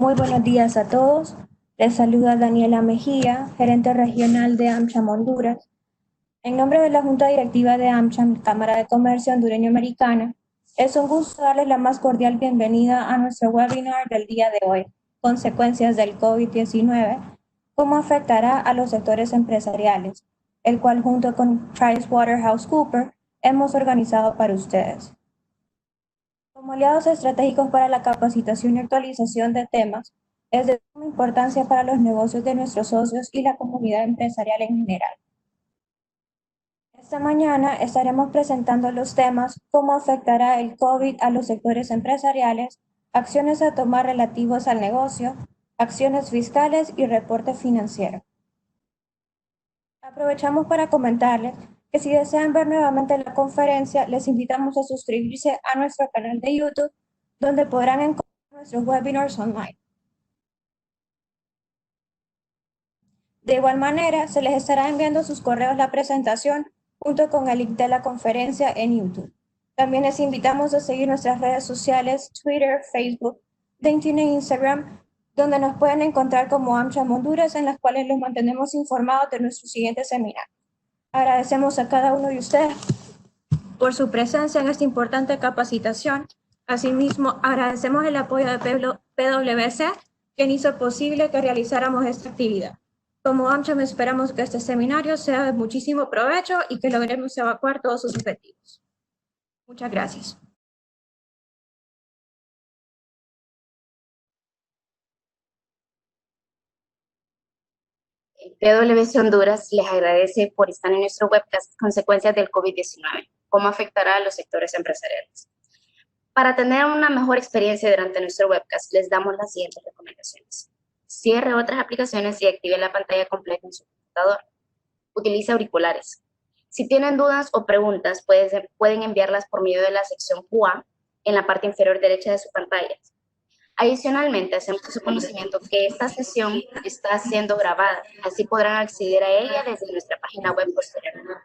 Muy buenos días a todos. Les saluda Daniela Mejía, gerente regional de AmCham Honduras. En nombre de la Junta Directiva de AmCham, Cámara de Comercio Hondureño-Americana, es un gusto darles la más cordial bienvenida a nuestro webinar del día de hoy, Consecuencias del COVID-19, cómo afectará a los sectores empresariales, el cual junto con PricewaterhouseCoopers hemos organizado para ustedes. Como aliados estratégicos para la capacitación y actualización de temas, es de suma importancia para los negocios de nuestros socios y la comunidad empresarial en general. Esta mañana estaremos presentando los temas cómo afectará el COVID a los sectores empresariales, acciones a tomar relativos al negocio, acciones fiscales y reporte financiero. Aprovechamos para comentarles que si desean ver nuevamente la conferencia, les invitamos a suscribirse a nuestro canal de YouTube, donde podrán encontrar nuestros webinars online. De igual manera, se les estará enviando a sus correos la presentación junto con el link de la conferencia en YouTube. También les invitamos a seguir nuestras redes sociales, Twitter, Facebook, LinkedIn e Instagram, donde nos pueden encontrar como AmCham Honduras, en las cuales los mantenemos informados de nuestro siguiente seminario. Agradecemos a cada uno de ustedes por su presencia en esta importante capacitación. Asimismo, agradecemos el apoyo de PwC, quien hizo posible que realizáramos esta actividad. Como AmCham, esperamos que este seminario sea de muchísimo provecho y que logremos evacuar todos sus objetivos. Muchas gracias. PwC Honduras les agradece por estar en nuestro webcast Consecuencias del COVID-19, cómo afectará a los sectores empresariales. Para tener una mejor experiencia durante nuestro webcast, les damos las siguientes recomendaciones. Cierre otras aplicaciones y active la pantalla completa en su computador. Utilice auriculares. Si tienen dudas o preguntas, pueden enviarlas por medio de la sección QA en la parte inferior derecha de su pantalla. Adicionalmente, hacemos de su conocimiento que esta sesión está siendo grabada, así podrán acceder a ella desde nuestra página web posteriormente.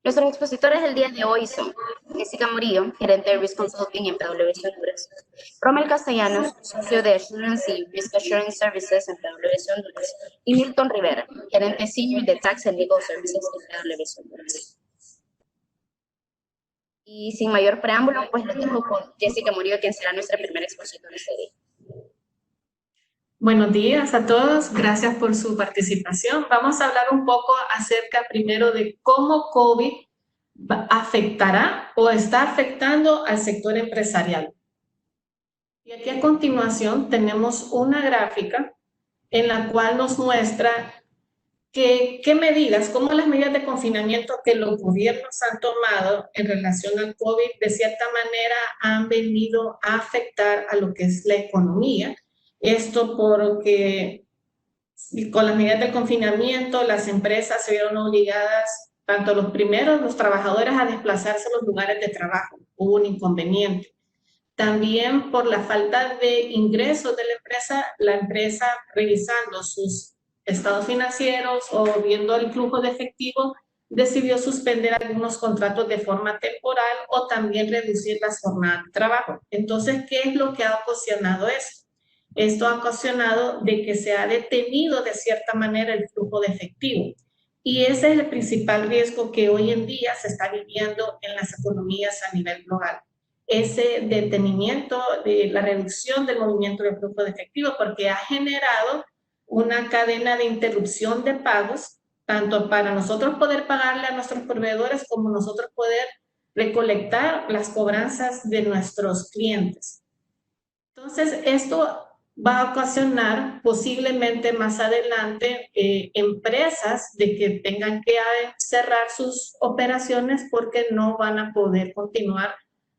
Nuestros expositores del día de hoy son Jessica Murillo, gerente de Risk Consulting en PwC Honduras, Rommel Castellanos, socio de Assurance y Risk Assurance Services en PwC Honduras, y Milton Rivera, gerente senior de Tax and Legal Services en PwC Honduras. Y sin mayor preámbulo, pues les dejo con Jessica Murillo, quien será nuestra primera expositora este día. Buenos días a todos, gracias por su participación. Vamos a hablar un poco acerca primero de cómo COVID afectará o está afectando al sector empresarial. Y aquí a continuación tenemos una gráfica en la cual nos muestra qué medidas, cómo las medidas de confinamiento que los gobiernos han tomado en relación al COVID de cierta manera han venido a afectar a lo que es la economía. Esto porque con las medidas de confinamiento las empresas se vieron obligadas, tanto los trabajadores a desplazarse a los lugares de trabajo, hubo un inconveniente. También por la falta de ingresos de la empresa revisando sus estados financieros o viendo el flujo de efectivo, decidió suspender algunos contratos de forma temporal o también reducir las jornadas de trabajo. Entonces, ¿qué es lo que ha ocasionado esto? Esto ha ocasionado de que se ha detenido de cierta manera el flujo de efectivo. Y ese es el principal riesgo que hoy en día se está viviendo en las economías a nivel global. Ese detenimiento de la reducción del movimiento de flujo de efectivo, porque ha generado una cadena de interrupción de pagos, tanto para nosotros poder pagarle a nuestros proveedores como nosotros poder recolectar las cobranzas de nuestros clientes. Entonces, esto va a ocasionar posiblemente más adelante empresas de que tengan que cerrar sus operaciones porque no van a poder continuar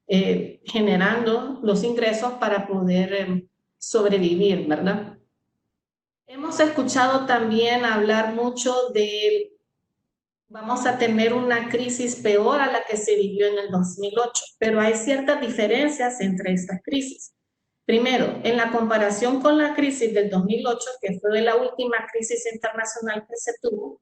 generando los ingresos para poder sobrevivir, ¿verdad? Hemos escuchado también hablar mucho de vamos a tener una crisis peor a la que se vivió en el 2008, pero hay ciertas diferencias entre estas crisis. Primero, en la comparación con la crisis del 2008, que fue la última crisis internacional que se tuvo,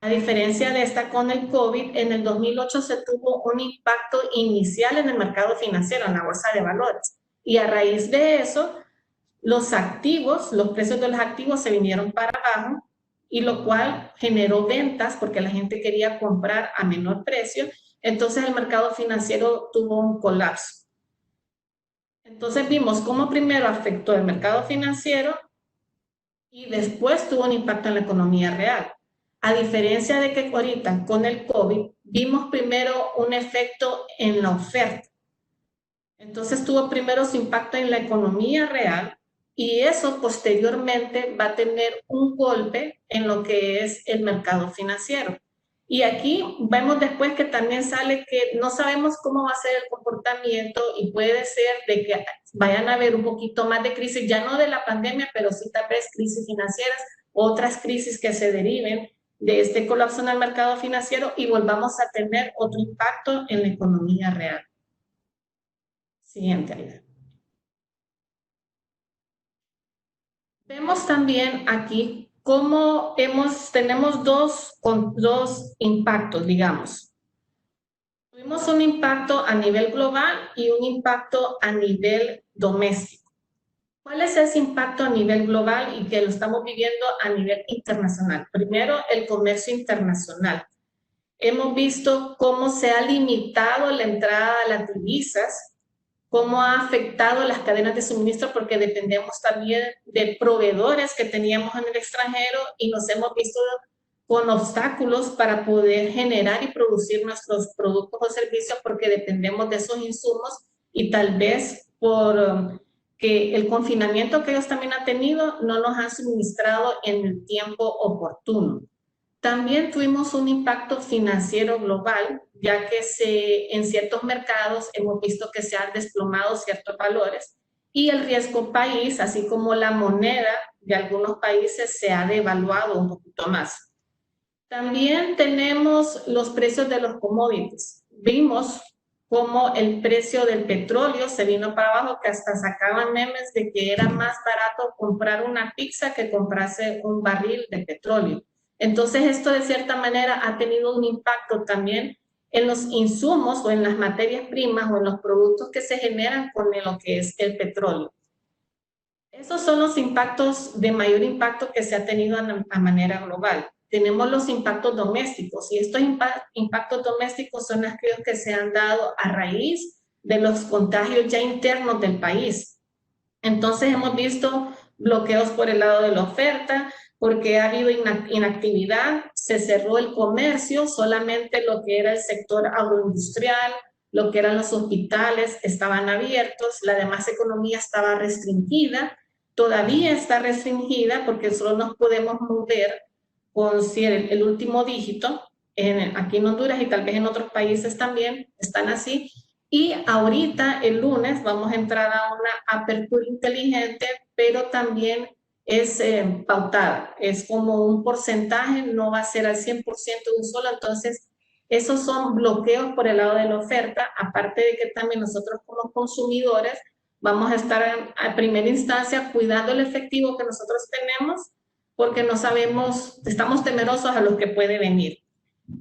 a diferencia de esta con el COVID, en el 2008 se tuvo un impacto inicial en el mercado financiero, en la bolsa de valores. Y a raíz de eso, los activos, los precios de los activos se vinieron para abajo, y lo cual generó ventas porque la gente quería comprar a menor precio. Entonces el mercado financiero tuvo un colapso. Entonces vimos cómo primero afectó el mercado financiero y después tuvo un impacto en la economía real. A diferencia de que ahorita con el COVID vimos primero un efecto en la oferta. Entonces tuvo primero su impacto en la economía real, y eso posteriormente va a tener un golpe en lo que es el mercado financiero. Y aquí vemos después que también sale que no sabemos cómo va a ser el comportamiento, y puede ser de que vayan a haber un poquito más de crisis, ya no de la pandemia, pero sí tal vez crisis financieras, otras crisis que se deriven de este colapso en el mercado financiero, y volvamos a tener otro impacto en la economía real. Siguiente, Aida. Vemos también aquí cómo tenemos dos impactos, digamos. Tuvimos un impacto a nivel global y un impacto a nivel doméstico. ¿Cuál es ese impacto a nivel global y que lo estamos viviendo a nivel internacional? Primero, el comercio internacional. Hemos visto cómo se ha limitado la entrada a las divisas, cómo ha afectado las cadenas de suministro, porque dependemos también de proveedores que teníamos en el extranjero, y nos hemos visto con obstáculos para poder generar y producir nuestros productos o servicios, porque dependemos de esos insumos, y tal vez por que el confinamiento que ellos también han tenido no nos han suministrado en el tiempo oportuno. También tuvimos un impacto financiero global, ya que en ciertos mercados hemos visto que se han desplomado ciertos valores, y el riesgo país, así como la moneda de algunos países, se ha devaluado un poquito más. También tenemos los precios de los commodities. Vimos cómo el precio del petróleo se vino para abajo, que hasta sacaban memes de que era más barato comprar una pizza que comprarse un barril de petróleo. Entonces esto de cierta manera ha tenido un impacto también en los insumos o en las materias primas o en los productos que se generan con lo que es el petróleo. Esos son los impactos de mayor impacto que se ha tenido a manera global. Tenemos los impactos domésticos, y estos impactos domésticos son aquellos que se han dado a raíz de los contagios ya internos del país. Entonces hemos visto bloqueos por el lado de la oferta, porque ha habido inactividad, se cerró el comercio, solamente lo que era el sector agroindustrial, lo que eran los hospitales estaban abiertos, la demás economía estaba restringida, todavía está restringida porque solo nos podemos mover con el último dígito, aquí en Honduras y tal vez en otros países también están así. Y ahorita, el lunes, vamos a entrar a una apertura inteligente, pero también es pautada. Es como un porcentaje, no va a ser al 100% de un solo. Entonces, esos son bloqueos por el lado de la oferta, aparte de que también nosotros como consumidores vamos a estar a primera instancia cuidando el efectivo que nosotros tenemos, porque no sabemos, estamos temerosos a lo que puede venir.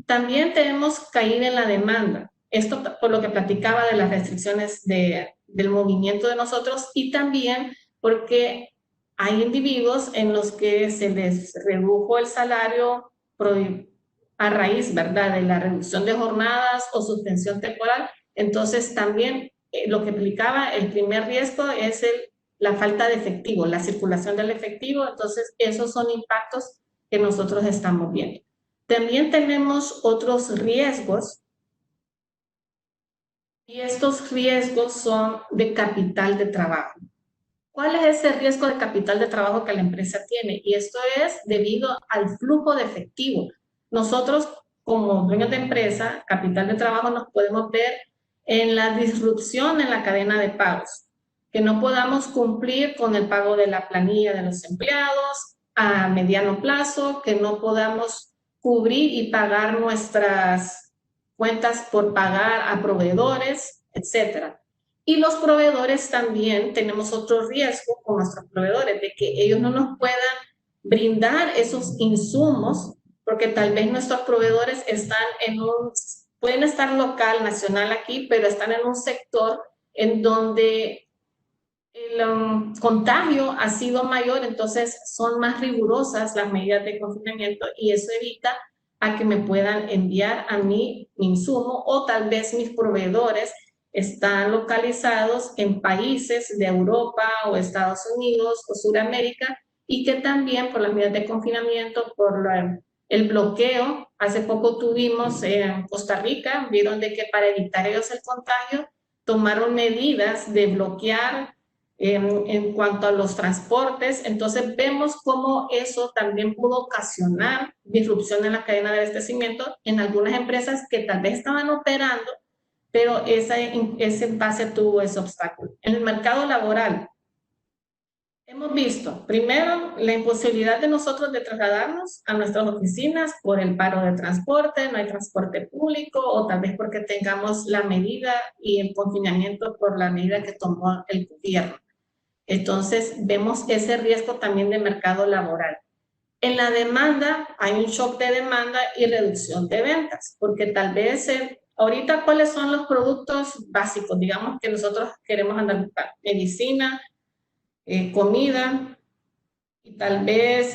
También tenemos caída en la demanda. Esto por lo que platicaba de las restricciones del movimiento de nosotros, y también porque hay individuos en los que se les redujo el salario a raíz, ¿verdad?, de la reducción de jornadas o suspensión temporal. Entonces también lo que implicaba el primer riesgo es la falta de efectivo, la circulación del efectivo. Entonces esos son impactos que nosotros estamos viendo. También tenemos otros riesgos, y estos riesgos son de capital de trabajo. ¿Cuál es ese riesgo de capital de trabajo que la empresa tiene? Y esto es debido al flujo de efectivo. Nosotros, como dueños de empresa, capital de trabajo, nos podemos ver en la disrupción en la cadena de pagos, que no podamos cumplir con el pago de la planilla de los empleados a mediano plazo, que no podamos cubrir y pagar nuestras cuentas por pagar a proveedores, etcétera. Y los proveedores también tenemos otro riesgo con nuestros proveedores, de que ellos no nos puedan brindar esos insumos, porque tal vez nuestros proveedores pueden estar local, nacional aquí, pero están en un sector en donde el contagio ha sido mayor, entonces son más rigurosas las medidas de confinamiento y eso evita a que me puedan enviar a mí mi insumo, o tal vez mis proveedores están localizados en países de Europa o Estados Unidos o Sudamérica, y que también por las medidas de confinamiento, por el bloqueo, hace poco tuvimos en Costa Rica, vieron de que para evitar ellos el contagio, tomaron medidas de bloquear en cuanto a los transportes. Entonces vemos cómo eso también pudo ocasionar disrupción en la cadena de abastecimiento en algunas empresas que tal vez estaban operando, pero ese envase tuvo ese obstáculo. En el mercado laboral, hemos visto, primero, la imposibilidad de nosotros de trasladarnos a nuestras oficinas por el paro de transporte, no hay transporte público, o tal vez porque tengamos la medida y el confinamiento por la medida que tomó el gobierno. Entonces, vemos ese riesgo también de mercado laboral. En la demanda, hay un shock de demanda y reducción de ventas, porque tal vez ahorita, ¿cuáles son los productos básicos? Digamos que nosotros queremos andar buscando medicina, comida, y tal vez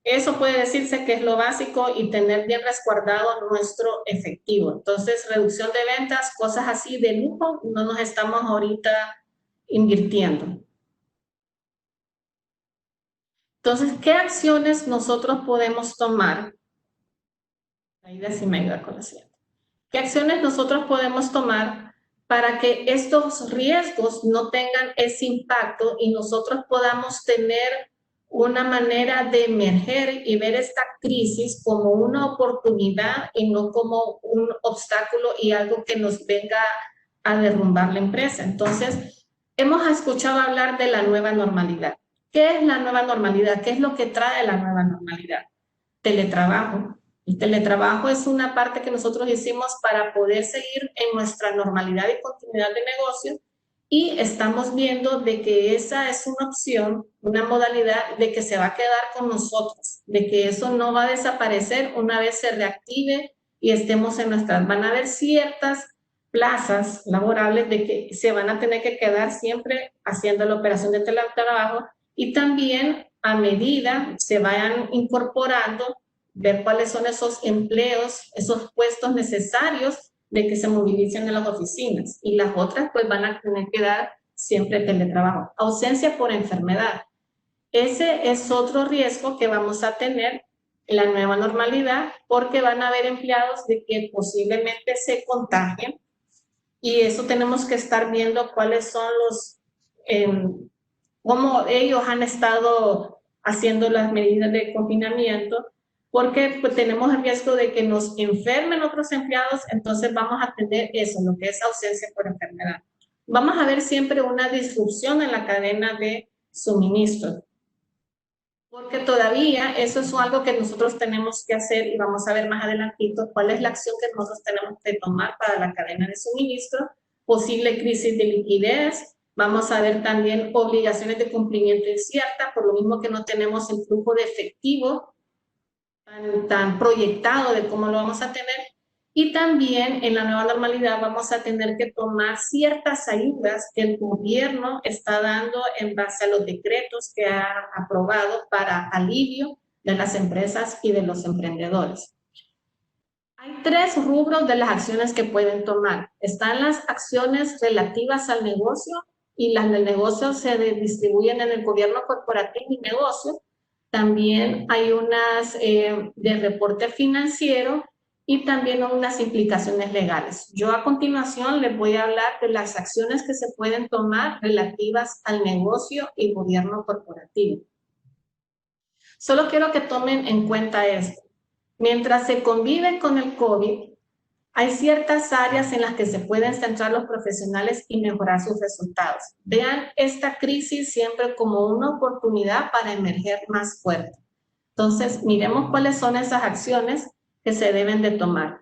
eso puede decirse que es lo básico, y tener bien resguardado nuestro efectivo. Entonces, reducción de ventas, cosas así de lujo, no nos estamos ahorita invirtiendo. Entonces, ¿qué acciones nosotros podemos tomar? Aida, si me ayuda con la siguiente. ¿Qué acciones nosotros podemos tomar para que estos riesgos no tengan ese impacto y nosotros podamos tener una manera de emerger y ver esta crisis como una oportunidad y no como un obstáculo y algo que nos venga a derrumbar la empresa? Entonces, hemos escuchado hablar de la nueva normalidad. ¿Qué es la nueva normalidad? ¿Qué es lo que trae la nueva normalidad? Teletrabajo. El teletrabajo es una parte que nosotros hicimos para poder seguir en nuestra normalidad y continuidad de negocio, y estamos viendo de que esa es una opción, una modalidad de que se va a quedar con nosotros, de que eso no va a desaparecer una vez se reactive y estemos en nuestras. Van a haber ciertas plazas laborables de que se van a tener que quedar siempre haciendo la operación de teletrabajo, y también a medida se vayan incorporando, ver cuáles son esos empleos, esos puestos necesarios de que se movilicen en las oficinas, y las otras pues van a tener que dar siempre teletrabajo. Ausencia por enfermedad. Ese es otro riesgo que vamos a tener en la nueva normalidad, porque van a haber empleados de que posiblemente se contagien, y eso tenemos que estar viendo cuáles son los, cómo ellos han estado haciendo las medidas de confinamiento, porque pues, tenemos el riesgo de que nos enfermen otros empleados. Entonces vamos a tener eso, lo que es ausencia por enfermedad. Vamos a ver siempre una disrupción en la cadena de suministro, porque todavía eso es algo que nosotros tenemos que hacer, y vamos a ver más adelantito cuál es la acción que nosotros tenemos que tomar para la cadena de suministro. Posible crisis de liquidez. Vamos a ver también obligaciones de cumplimiento incierta, por lo mismo que no tenemos el flujo de efectivo tan proyectado de cómo lo vamos a tener. Y también en la nueva normalidad vamos a tener que tomar ciertas ayudas que el gobierno está dando en base a los decretos que ha aprobado para alivio de las empresas y de los emprendedores. Hay 3 rubros de las acciones que pueden tomar. Están las acciones relativas al negocio, y las del negocio se distribuyen en el gobierno corporativo y negocio. También hay unas de reporte financiero, y también unas implicaciones legales. Yo a continuación les voy a hablar de las acciones que se pueden tomar relativas al negocio y gobierno corporativo. Solo quiero que tomen en cuenta esto. Mientras se convive con el COVID, hay ciertas áreas en las que se pueden centrar los profesionales y mejorar sus resultados. Vean esta crisis siempre como una oportunidad para emerger más fuerte. Entonces, miremos cuáles son esas acciones que se deben de tomar.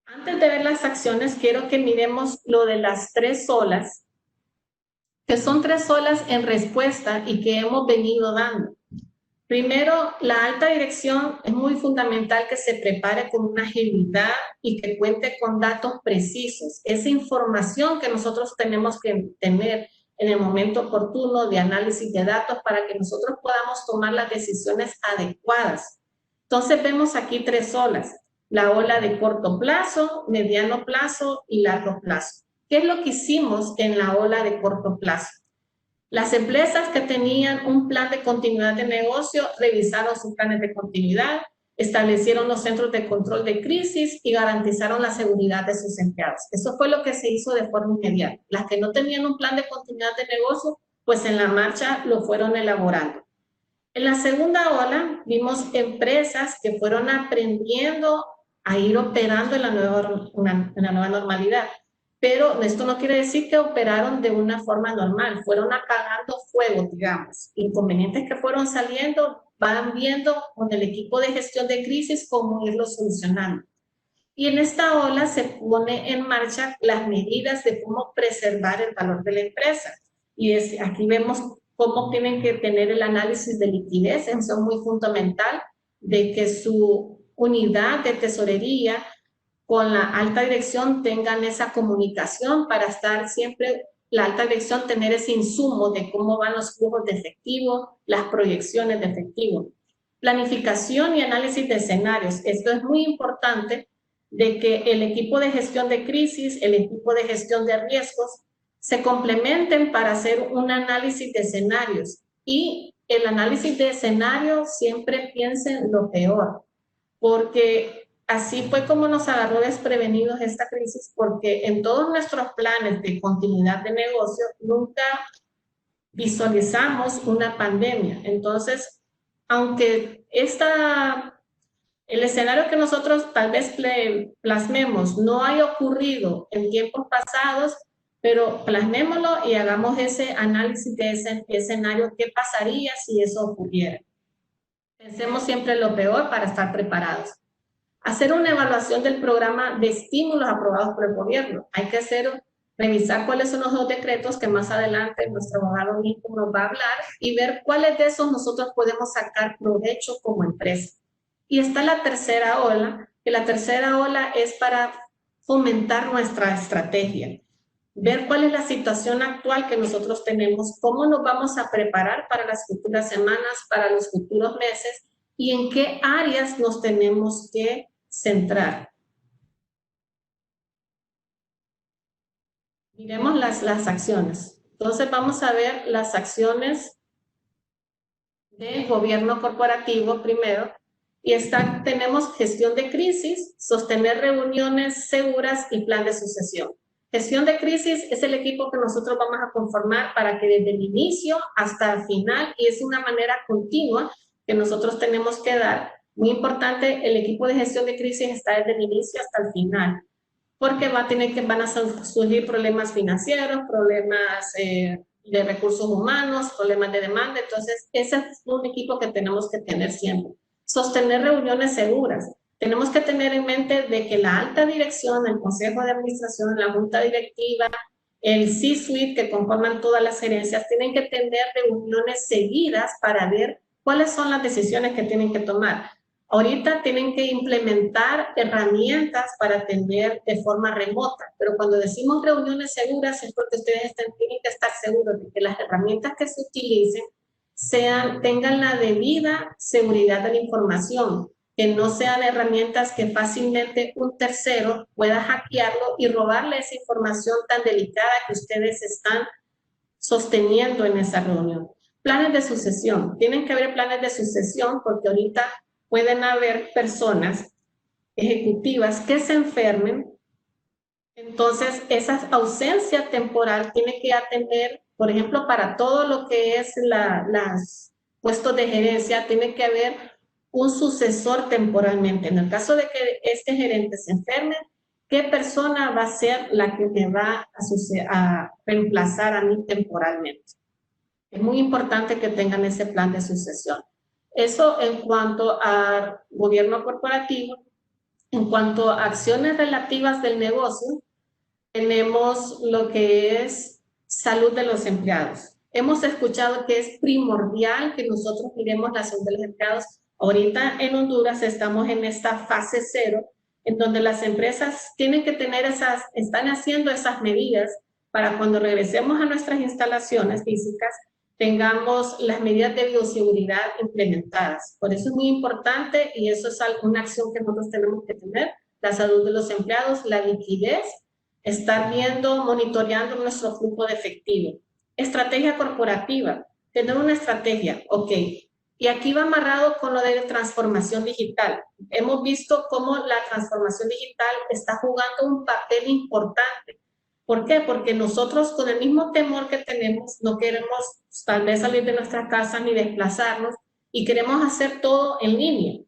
Antes de ver las acciones, quiero que miremos lo de las 3 olas, que son 3 olas en respuesta y que hemos venido dando. Primero, la alta dirección es muy fundamental que se prepare con una agilidad y que cuente con datos precisos. Esa información que nosotros tenemos que tener en el momento oportuno de análisis de datos para que nosotros podamos tomar las decisiones adecuadas. Entonces vemos aquí 3 olas: la ola de corto plazo, mediano plazo y largo plazo. ¿Qué es lo que hicimos en la ola de corto plazo? Las empresas que tenían un plan de continuidad de negocio revisaron sus planes de continuidad, establecieron los centros de control de crisis y garantizaron la seguridad de sus empleados. Eso fue lo que se hizo de forma inmediata. Las que no tenían un plan de continuidad de negocio, pues en la marcha lo fueron elaborando. En la segunda ola vimos empresas que fueron aprendiendo a ir operando en la nueva normalidad. Pero esto no quiere decir que operaron de una forma normal, fueron apagando fuego, digamos. Inconvenientes que fueron saliendo, van viendo con el equipo de gestión de crisis cómo irlo solucionando. Y en esta ola se pone en marcha las medidas de cómo preservar el valor de la empresa. Y aquí vemos cómo tienen que tener el análisis de liquidez, eso es muy fundamental, de que su unidad de tesorería con la alta dirección tengan esa comunicación para estar siempre, la alta dirección tener ese insumo de cómo van los flujos de efectivo, las proyecciones de efectivo. Planificación y análisis de escenarios. Esto es muy importante, de que el equipo de gestión de crisis, el equipo de gestión de riesgos, se complementen para hacer un análisis de escenarios. Y el análisis de escenarios siempre piensen lo peor, porque así fue como nos agarró desprevenidos esta crisis, porque en todos nuestros planes de continuidad de negocio nunca visualizamos una pandemia. Entonces, aunque el escenario que nosotros tal vez plasmemos no haya ocurrido en tiempos pasados, pero plasmémoslo y hagamos ese análisis de ese escenario, qué pasaría si eso ocurriera. Pensemos siempre lo peor para estar preparados. Hacer una evaluación del programa de estímulos aprobados por el gobierno. Hay que revisar cuáles son los 2 decretos que más adelante nuestro abogado mismo nos va a hablar y ver cuáles de esos nosotros podemos sacar provecho como empresa. Y está la tercera ola, que la tercera ola es para fomentar nuestra estrategia. Ver cuál es la situación actual que nosotros tenemos, cómo nos vamos a preparar para las futuras semanas, para los futuros meses y en qué áreas nos tenemos que centrar. Miremos las acciones. Entonces vamos a ver las acciones del gobierno corporativo primero. Y tenemos gestión de crisis, sostener reuniones seguras y plan de sucesión. Gestión de crisis es el equipo que nosotros vamos a conformar para que desde el inicio hasta el final, y es una manera continua que nosotros tenemos que dar. Muy importante, el equipo de gestión de crisis está desde el inicio hasta el final, porque van a surgir problemas financieros, problemas de recursos humanos, problemas de demanda. Entonces, ese es un equipo que tenemos que tener siempre. Sostener reuniones seguras. Tenemos que tener en mente de que la alta dirección, el consejo de administración, la junta directiva, el C-suite que conforman todas las gerencias, tienen que tener reuniones seguidas para ver cuáles son las decisiones que tienen que tomar. Ahorita tienen que implementar herramientas para atender de forma remota, pero cuando decimos reuniones seguras es porque ustedes tienen que estar seguros de que las herramientas que se utilicen tengan la debida seguridad de la información, que no sean herramientas que fácilmente un tercero pueda hackearlo y robarle esa información tan delicada que ustedes están sosteniendo en esa reunión. Planes de sucesión. Tienen que haber planes de sucesión porque ahorita pueden haber personas ejecutivas que se enfermen. Entonces, esa ausencia temporal tiene que atender, por ejemplo, para todo lo que es los puestos de gerencia, tiene que haber un sucesor temporalmente. En el caso de que este gerente se enferme, ¿qué persona va a ser la que me va a reemplazar a mí temporalmente? Es muy importante que tengan ese plan de sucesión. Eso en cuanto al gobierno corporativo. En cuanto a acciones relativas del negocio, tenemos lo que es salud de los empleados. hemos escuchado que es primordial que nosotros miremos la salud de los empleados. Ahorita en Honduras estamos en esta fase 0, en donde las empresas tienen que tener están haciendo esas medidas para cuando regresemos a nuestras instalaciones físicas, tengamos las medidas de bioseguridad implementadas. Por eso es muy importante y eso es una acción que nosotros tenemos que tener, la salud de los empleados, la liquidez, estar viendo, monitoreando nuestro flujo de efectivo. Estrategia corporativa, tener una estrategia, ok. Y aquí va amarrado con lo de transformación digital. Hemos visto cómo la transformación digital está jugando un papel importante. ¿Por qué? Porque nosotros con el mismo temor que tenemos no queremos tal vez salir de nuestra casa ni desplazarnos y queremos hacer todo en línea.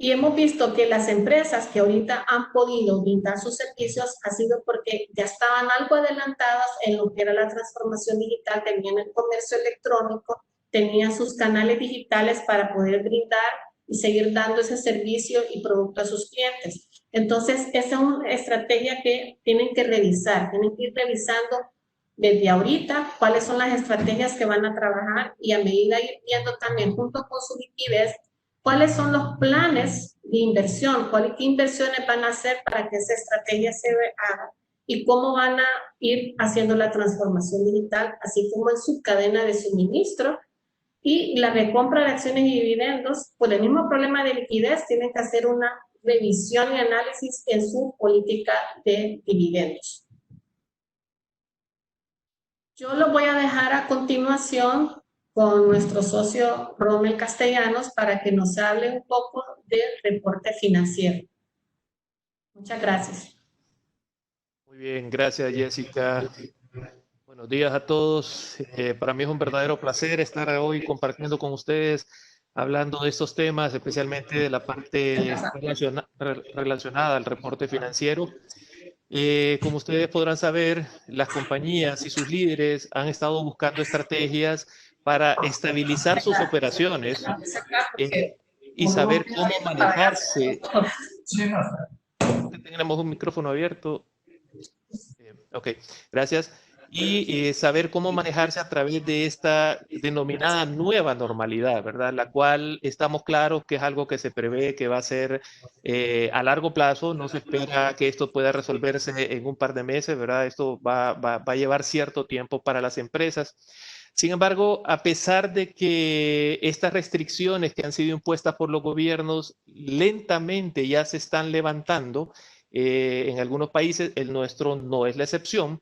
Y hemos visto que las empresas que ahorita han podido brindar sus servicios ha sido porque ya estaban algo adelantadas en lo que era la transformación digital, tenían el comercio electrónico, tenían sus canales digitales para poder brindar y seguir dando ese servicio y producto a sus clientes. Entonces, esa es una estrategia que tienen que revisar, tienen que ir revisando desde ahorita cuáles son las estrategias que van a trabajar y a medida ir viendo también junto con su liquidez cuáles son los planes de inversión, qué inversiones van a hacer para que esa estrategia se haga y cómo van a ir haciendo la transformación digital, así como en su cadena de suministro y la recompra de acciones y dividendos. Por el mismo problema de liquidez, tienen que hacer una revisión y análisis en su política de dividendos. Yo lo voy a dejar a continuación con nuestro socio Rommel Castellanos para que nos hable un poco del reporte financiero. Muchas gracias. Muy bien, gracias Jessica. Buenos días a todos. Para mí es un verdadero placer estar hoy compartiendo con ustedes, hablando de estos temas, especialmente de la parte relacionada al reporte financiero. Como ustedes podrán saber, las compañías y sus líderes han estado buscando estrategias para estabilizar sus operaciones y saber cómo manejarse. Tenemos un micrófono abierto. Ok, gracias. Y saber cómo manejarse a través de esta denominada nueva normalidad, ¿verdad? La cual estamos claros que es algo que se prevé que va a ser a largo plazo. No se espera que esto pueda resolverse en un par de meses, ¿verdad? Esto va a llevar cierto tiempo para las empresas. Sin embargo, a pesar de que estas restricciones que han sido impuestas por los gobiernos lentamente ya se están levantando, en algunos países, el nuestro no es la excepción,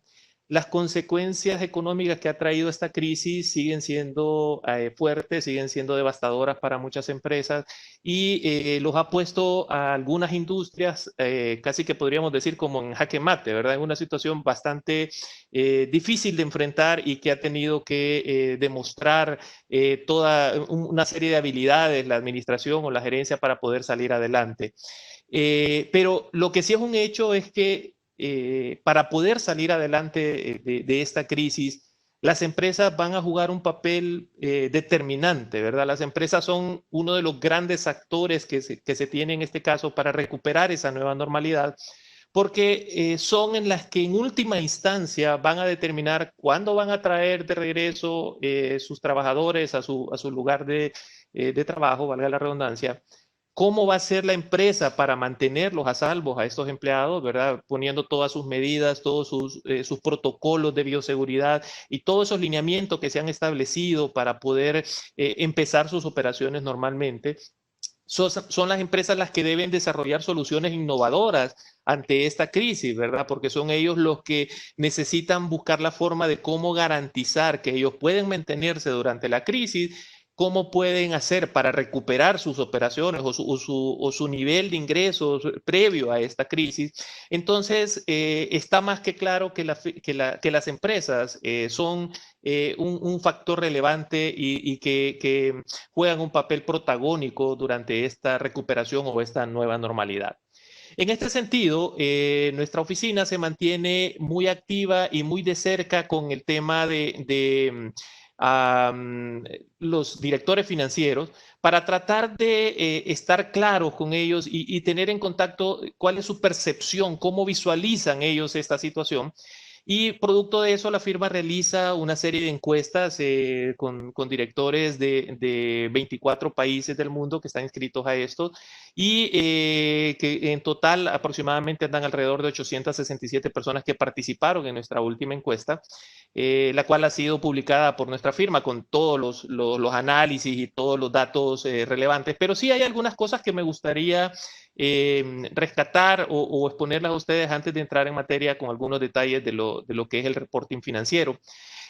las consecuencias económicas que ha traído esta crisis siguen siendo fuertes, siguen siendo devastadoras para muchas empresas y los ha puesto a algunas industrias, casi que podríamos decir como en jaque mate, ¿verdad? En una situación bastante difícil de enfrentar y que ha tenido que demostrar toda una serie de habilidades, la administración o la gerencia para poder salir adelante. Pero lo que sí es un hecho es que para poder salir adelante de esta crisis, las empresas van a jugar un papel determinante, ¿verdad? Las empresas son uno de los grandes actores que se tiene en este caso para recuperar esa nueva normalidad, porque son en las que en última instancia van a determinar cuándo van a traer de regreso sus trabajadores a su lugar de trabajo, valga la redundancia. ¿Cómo va a ser la empresa para mantenerlos a salvo a estos empleados, ¿verdad? Poniendo todas sus medidas, todos sus protocolos de bioseguridad y todos esos lineamientos que se han establecido para poder empezar sus operaciones normalmente. Son las empresas las que deben desarrollar soluciones innovadoras ante esta crisis, ¿verdad? Porque son ellos los que necesitan buscar la forma de cómo garantizar que ellos pueden mantenerse durante la crisis, cómo pueden hacer para recuperar sus operaciones o su nivel de ingresos previo a esta crisis. Entonces, está más que claro que las empresas son un factor relevante y que juegan un papel protagónico durante esta recuperación o esta nueva normalidad. En este sentido, nuestra oficina se mantiene muy activa y muy de cerca con el tema de los directores financieros para tratar de estar claros con ellos y tener en contacto cuál es su percepción, cómo visualizan ellos esta situación Y producto de eso, la firma realiza una serie de encuestas con directores de 24 países del mundo que están inscritos a esto y que en total aproximadamente andan alrededor de 867 personas que participaron en nuestra última encuesta, la cual ha sido publicada por nuestra firma con todos los análisis y todos los datos relevantes. Pero sí hay algunas cosas que me gustaría rescatar o exponerlas a ustedes antes de entrar en materia con algunos detalles de lo que es el reporting financiero.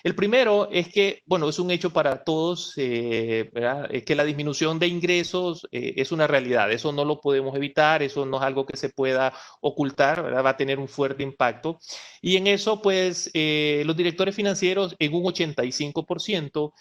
El primero es que, bueno, es un hecho para todos, ¿verdad? Que la disminución de ingresos es una realidad. Eso no lo podemos evitar, eso no es algo que se pueda ocultar, ¿verdad? Va a tener un fuerte impacto. Y en eso, pues, los directores financieros en un 85%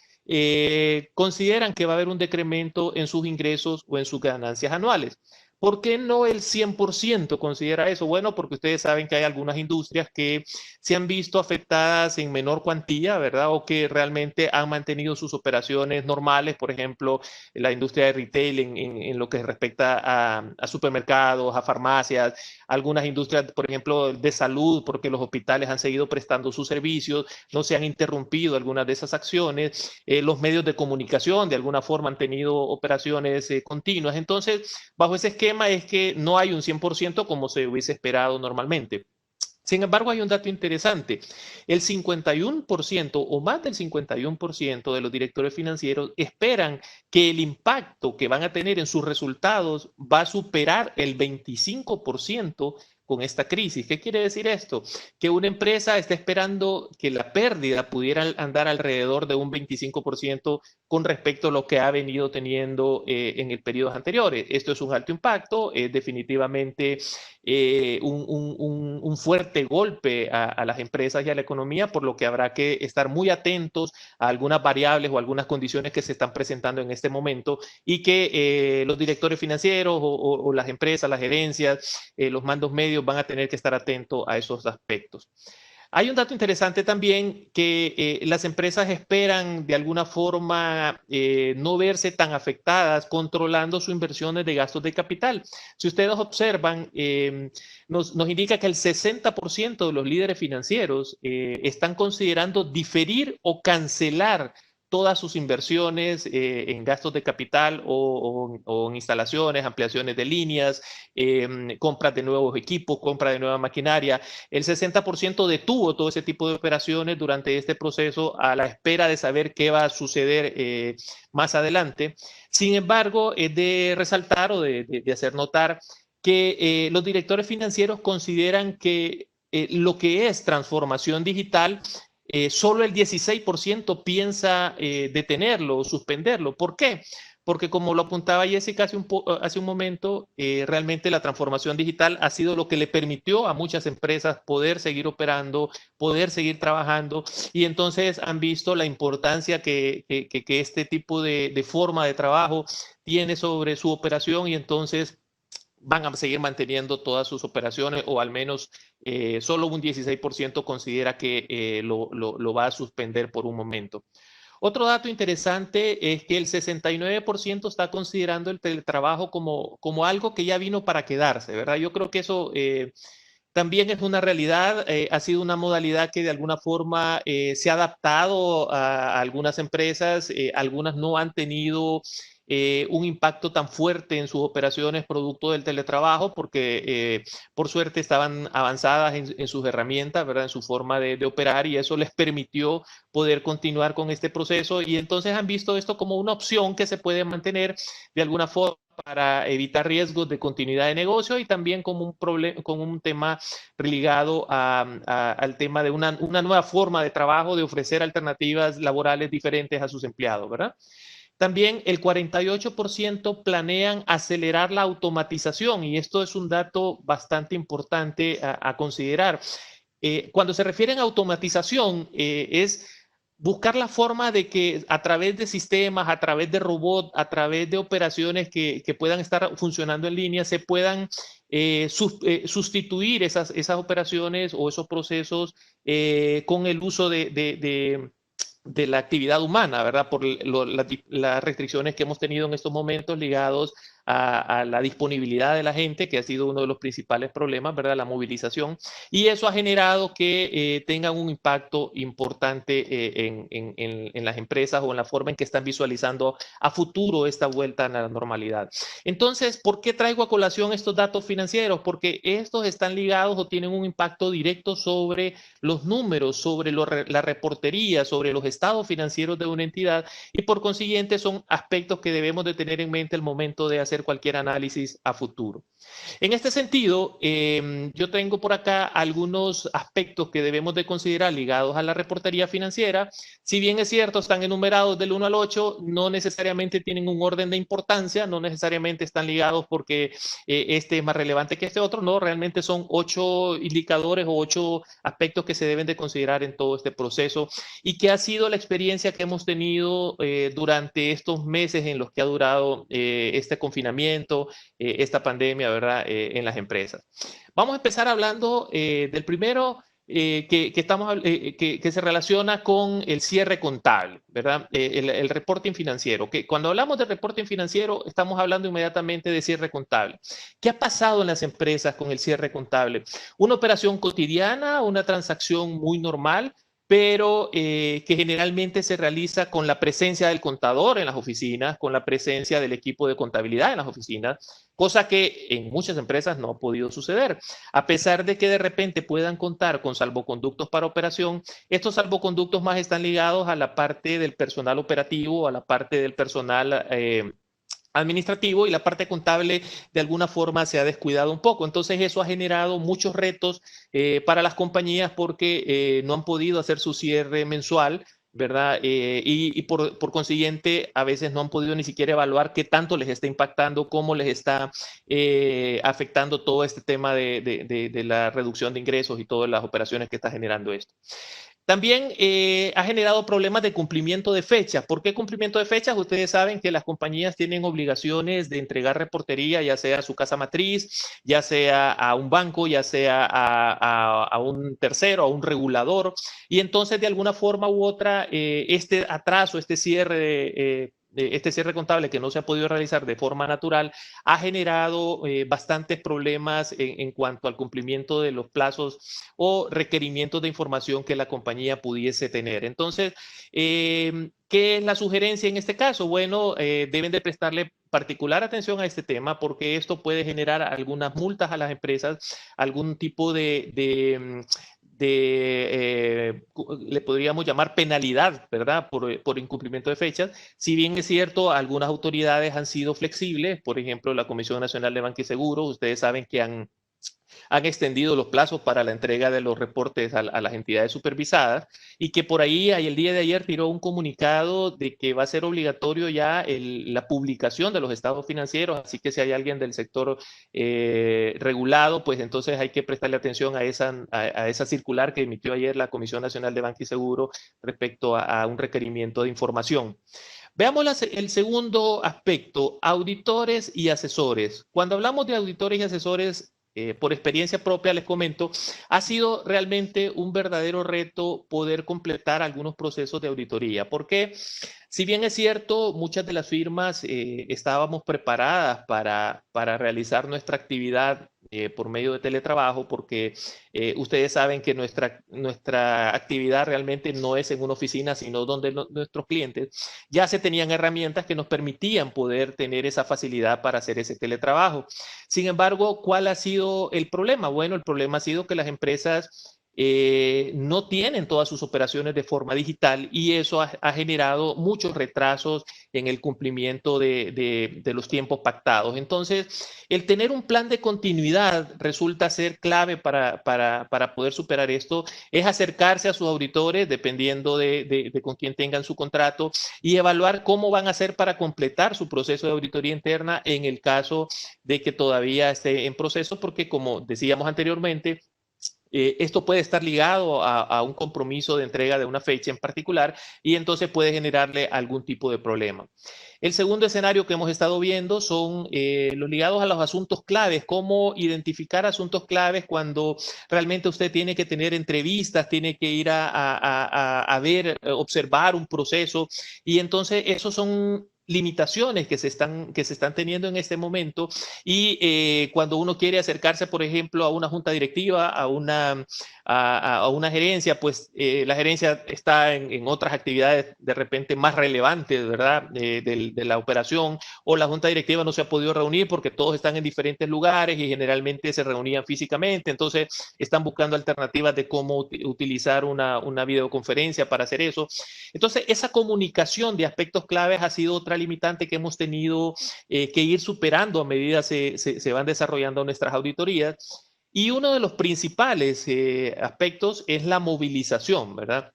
consideran que va a haber un decremento en sus ingresos o en sus ganancias anuales. ¿Por qué no el 100% considera eso? Bueno, porque ustedes saben que hay algunas industrias que se han visto afectadas en menor cuantía, ¿verdad? O que realmente han mantenido sus operaciones normales, por ejemplo, la industria de retail en lo que respecta a supermercados, a farmacias, algunas industrias, por ejemplo, de salud, porque los hospitales han seguido prestando sus servicios, no se han interrumpido algunas de esas acciones, los medios de comunicación de alguna forma han tenido operaciones continuas. Entonces, bajo ese esquema es que no hay un 100% como se hubiese esperado normalmente. Sin embargo, hay un dato interesante. El 51% o más del 51% de los directores financieros esperan que el impacto que van a tener en sus resultados va a superar el 25% con esta crisis. ¿Qué quiere decir esto? Que una empresa está esperando que la pérdida pudiera andar alrededor de un 25% con respecto a lo que ha venido teniendo en el periodos anteriores. Esto es un alto impacto, es definitivamente un fuerte golpe a las empresas y a la economía, por lo que habrá que estar muy atentos a algunas variables o algunas condiciones que se están presentando en este momento y que los directores financieros o las empresas, las gerencias, los mandos medios van a tener que estar atentos a esos aspectos. Hay un dato interesante también que las empresas esperan de alguna forma no verse tan afectadas controlando sus inversiones de gastos de capital. Si ustedes observan, nos indica que el 60% de los líderes financieros están considerando diferir o cancelar todas sus inversiones en gastos de capital o en instalaciones, ampliaciones de líneas, compras de nuevos equipos, compra de nueva maquinaria. El 60% detuvo todo ese tipo de operaciones durante este proceso a la espera de saber qué va a suceder más adelante. Sin embargo, es de resaltar o de hacer notar que los directores financieros consideran que lo que es transformación digital solo el 16% piensa detenerlo o suspenderlo. ¿Por qué? Porque como lo apuntaba Jessica hace un momento, realmente la transformación digital ha sido lo que le permitió a muchas empresas poder seguir operando, poder seguir trabajando, y entonces han visto la importancia que este tipo de forma de trabajo tiene sobre su operación, y entonces van a seguir manteniendo todas sus operaciones, o al menos solo un 16% considera que lo va a suspender por un momento. Otro dato interesante es que el 69% está considerando el teletrabajo como algo que ya vino para quedarse, ¿verdad? Yo creo que eso también es una realidad, ha sido una modalidad que de alguna forma se ha adaptado a algunas empresas, algunas no han tenido un impacto tan fuerte en sus operaciones producto del teletrabajo porque por suerte estaban avanzadas en sus herramientas, ¿verdad? En su forma de operar, y eso les permitió poder continuar con este proceso, y entonces han visto esto como una opción que se puede mantener de alguna forma para evitar riesgos de continuidad de negocio, y también como un tema ligado al tema de una nueva forma de trabajo, de ofrecer alternativas laborales diferentes a sus empleados, ¿verdad? También el 48% planean acelerar la automatización, y esto es un dato bastante importante a considerar. Cuando se refieren a automatización, es buscar la forma de que a través de sistemas, a través de robots, a través de operaciones que puedan estar funcionando en línea, se puedan sustituir esas operaciones o esos procesos con el uso de la actividad humana, ¿verdad? Por las restricciones que hemos tenido en estos momentos ligados a la disponibilidad de la gente, que ha sido uno de los principales problemas, ¿verdad? La movilización. Y eso ha generado que tengan un impacto importante en las empresas o en la forma en que están visualizando a futuro esta vuelta a la normalidad. Entonces, ¿por qué traigo a colación estos datos financieros? Porque estos están ligados o tienen un impacto directo sobre los números, sobre la reportería, sobre los estados financieros de una entidad y por consiguiente son aspectos que debemos de tener en mente al momento de hacer cualquier análisis a futuro. En este sentido, yo tengo por acá algunos aspectos que debemos de considerar ligados a la reportería financiera. Si bien es cierto, están enumerados del 1 al 8, no necesariamente tienen un orden de importancia, no necesariamente están ligados porque este es más relevante que este otro, no, realmente son 8 indicadores o 8 aspectos que se deben de considerar en todo este proceso y que ha sido la experiencia que hemos tenido durante estos meses en los que ha durado este confinamiento, esta pandemia, ¿verdad? En las empresas. Vamos a empezar hablando del primero que se relaciona con el cierre contable, ¿verdad? El reporting financiero. Que cuando hablamos de reporting financiero, estamos hablando inmediatamente de cierre contable. ¿Qué ha pasado en las empresas con el cierre contable? Una operación cotidiana, una transacción muy normal, pero que generalmente se realiza con la presencia del contador en las oficinas, con la presencia del equipo de contabilidad en las oficinas, cosa que en muchas empresas no ha podido suceder. A pesar de que de repente puedan contar con salvoconductos para operación, estos salvoconductos más están ligados a la parte del personal operativo, a la parte del personal administrativo y la parte contable de alguna forma se ha descuidado un poco. Entonces eso ha generado muchos retos para las compañías porque no han podido hacer su cierre mensual, ¿verdad? Y por consiguiente a veces no han podido ni siquiera evaluar qué tanto les está impactando, cómo les está afectando todo este tema de la reducción de ingresos y todas las operaciones que está generando esto. También ha generado problemas de cumplimiento de fechas. ¿Por qué cumplimiento de fechas? Ustedes saben que las compañías tienen obligaciones de entregar reportería, ya sea a su casa matriz, ya sea a un banco, ya sea a un tercero, a un regulador. Y entonces, de alguna forma u otra, este atraso, este cierre contable que no se ha podido realizar de forma natural ha generado bastantes problemas en cuanto al cumplimiento de los plazos o requerimientos de información que la compañía pudiese tener. Entonces, ¿qué es la sugerencia en este caso? Bueno, deben de prestarle particular atención a este tema porque esto puede generar algunas multas a las empresas, algún tipo le podríamos llamar penalidad, ¿verdad? Por incumplimiento de fechas. Si bien es cierto, algunas autoridades han sido flexibles, por ejemplo, la Comisión Nacional de Banca y Seguros, ustedes saben que han extendido los plazos para la entrega de los reportes a las entidades supervisadas y que por ahí el día de ayer tiró un comunicado de que va a ser obligatorio ya la publicación de los estados financieros, así que si hay alguien del sector regulado, pues entonces hay que prestarle atención a esa circular que emitió ayer la Comisión Nacional de Banca y Seguro respecto a un requerimiento de información. Veamos el segundo aspecto, auditores y asesores. Cuando hablamos de auditores y asesores, por experiencia propia les comento, ha sido realmente un verdadero reto poder completar algunos procesos de auditoría, porque si bien es cierto, muchas de las firmas estábamos preparadas para realizar nuestra actividad por medio de teletrabajo, porque ustedes saben que nuestra actividad realmente no es en una oficina, sino donde nuestros clientes ya se tenían herramientas que nos permitían poder tener esa facilidad para hacer ese teletrabajo. Sin embargo, ¿cuál ha sido el problema? Bueno, el problema ha sido que las empresas no tienen todas sus operaciones de forma digital y eso ha generado muchos retrasos en el cumplimiento de los tiempos pactados. Entonces, el tener un plan de continuidad resulta ser clave para poder superar esto, es acercarse a sus auditores dependiendo de con quién tengan su contrato y evaluar cómo van a hacer para completar su proceso de auditoría interna en el caso de que todavía esté en proceso, porque como decíamos anteriormente, esto puede estar ligado a un compromiso de entrega de una fecha en particular y entonces puede generarle algún tipo de problema. El segundo escenario que hemos estado viendo son los ligados a los asuntos claves, cómo identificar asuntos claves cuando realmente usted tiene que tener entrevistas, tiene que ir a ver, observar un proceso y entonces esos son limitaciones que se están teniendo en este momento y cuando uno quiere acercarse, por ejemplo, a una junta directiva, a una gerencia, pues la gerencia está en otras actividades de repente más relevantes, ¿verdad? De la operación, o la junta directiva no se ha podido reunir porque todos están en diferentes lugares y generalmente se reunían físicamente, entonces están buscando alternativas de cómo utilizar una videoconferencia para hacer eso. Entonces, esa comunicación de aspectos claves ha sido otra limitante que hemos tenido que ir superando a medida se van desarrollando nuestras auditorías. Y uno de los principales aspectos es la movilización, ¿verdad?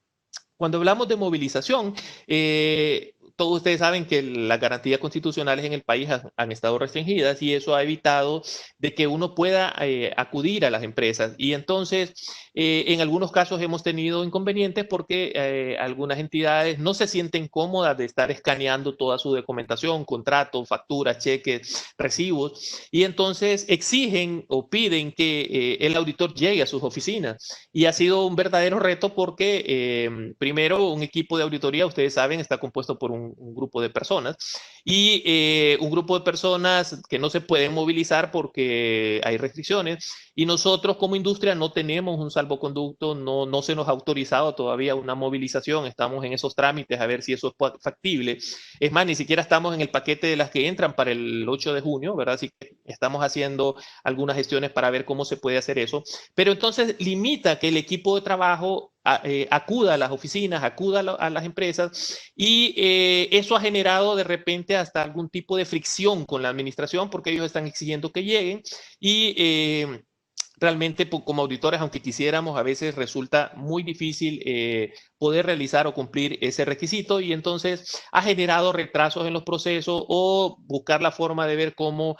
Cuando hablamos de movilización, todos ustedes saben que las garantías constitucionales en el país han estado restringidas y eso ha evitado de que uno pueda acudir a las empresas. Y entonces, en algunos casos hemos tenido inconvenientes porque algunas entidades no se sienten cómodas de estar escaneando toda su documentación, contratos, facturas, cheques, recibos, y entonces exigen o piden que el auditor llegue a sus oficinas. Y ha sido un verdadero reto porque, primero, un equipo de auditoría, ustedes saben, está compuesto por un grupo de personas y un grupo de personas que no se pueden movilizar porque hay restricciones y nosotros como industria no tenemos un salvoconducto, no se nos ha autorizado todavía una movilización, estamos en esos trámites a ver si eso es factible. Es más, ni siquiera estamos en el paquete de las que entran para el 8 de junio, ¿verdad? Así que estamos haciendo algunas gestiones para ver cómo se puede hacer eso, pero entonces limita que el equipo de trabajo acuda a las oficinas, acuda a las empresas y eso ha generado de repente hasta algún tipo de fricción con la administración porque ellos están exigiendo que lleguen y realmente como auditores, aunque quisiéramos, a veces resulta muy difícil poder realizar o cumplir ese requisito y entonces ha generado retrasos en los procesos o buscar la forma de ver cómo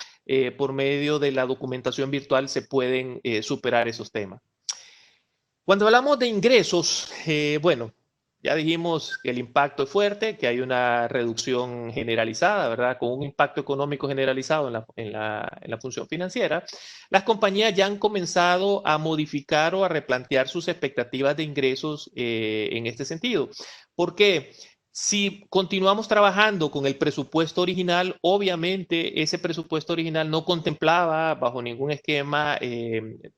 por medio de la documentación virtual se pueden superar esos temas. Cuando hablamos de ingresos, bueno, ya dijimos que el impacto es fuerte, que hay una reducción generalizada, ¿verdad? Con un impacto económico generalizado en la función financiera. Las compañías ya han comenzado a modificar o a replantear sus expectativas de ingresos en este sentido. ¿Por qué? Si continuamos trabajando con el presupuesto original, obviamente ese presupuesto original no contemplaba bajo ningún esquema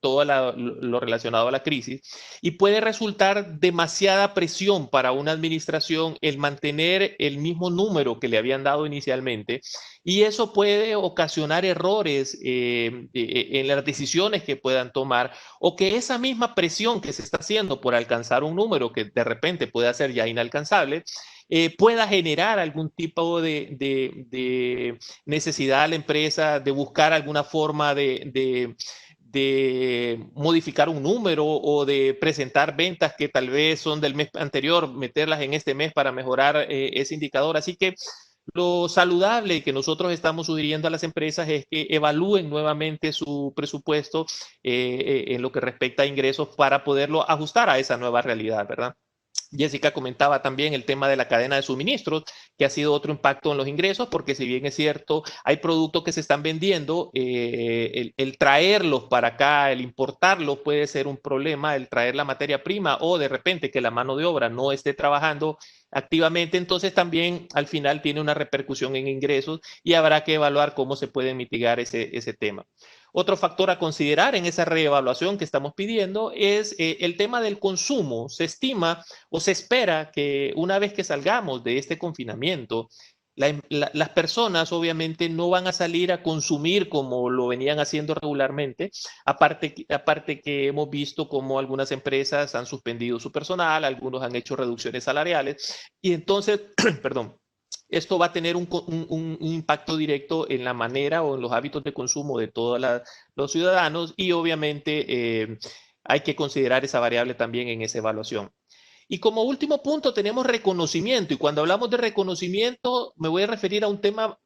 todo lo relacionado a la crisis y puede resultar demasiada presión para una administración el mantener el mismo número que le habían dado inicialmente y eso puede ocasionar errores en las decisiones que puedan tomar o que esa misma presión que se está haciendo por alcanzar un número que de repente puede ser ya inalcanzable, pueda generar algún tipo de necesidad a la empresa de buscar alguna forma de modificar un número o de presentar ventas que tal vez son del mes anterior, meterlas en este mes para mejorar ese indicador. Así que lo saludable que nosotros estamos sugiriendo a las empresas es que evalúen nuevamente su presupuesto en lo que respecta a ingresos para poderlo ajustar a esa nueva realidad, ¿verdad? Jessica comentaba también el tema de la cadena de suministros, que ha sido otro impacto en los ingresos, porque si bien es cierto, hay productos que se están vendiendo, el traerlos para acá, el importarlos puede ser un problema, el traer la materia prima o de repente que la mano de obra no esté trabajando activamente, entonces también al final tiene una repercusión en ingresos y habrá que evaluar cómo se puede mitigar ese tema. Otro factor a considerar en esa reevaluación que estamos pidiendo es el tema del consumo. Se estima o se espera que una vez que salgamos de este confinamiento, las personas obviamente no van a salir a consumir como lo venían haciendo regularmente, aparte que hemos visto cómo algunas empresas han suspendido su personal, algunos han hecho reducciones salariales y entonces, perdón, esto va a tener un impacto directo en la manera o en los hábitos de consumo de todos los ciudadanos y obviamente hay que considerar esa variable también en esa evaluación. Y como último punto tenemos reconocimiento y cuando hablamos de reconocimiento me voy a referir a un tema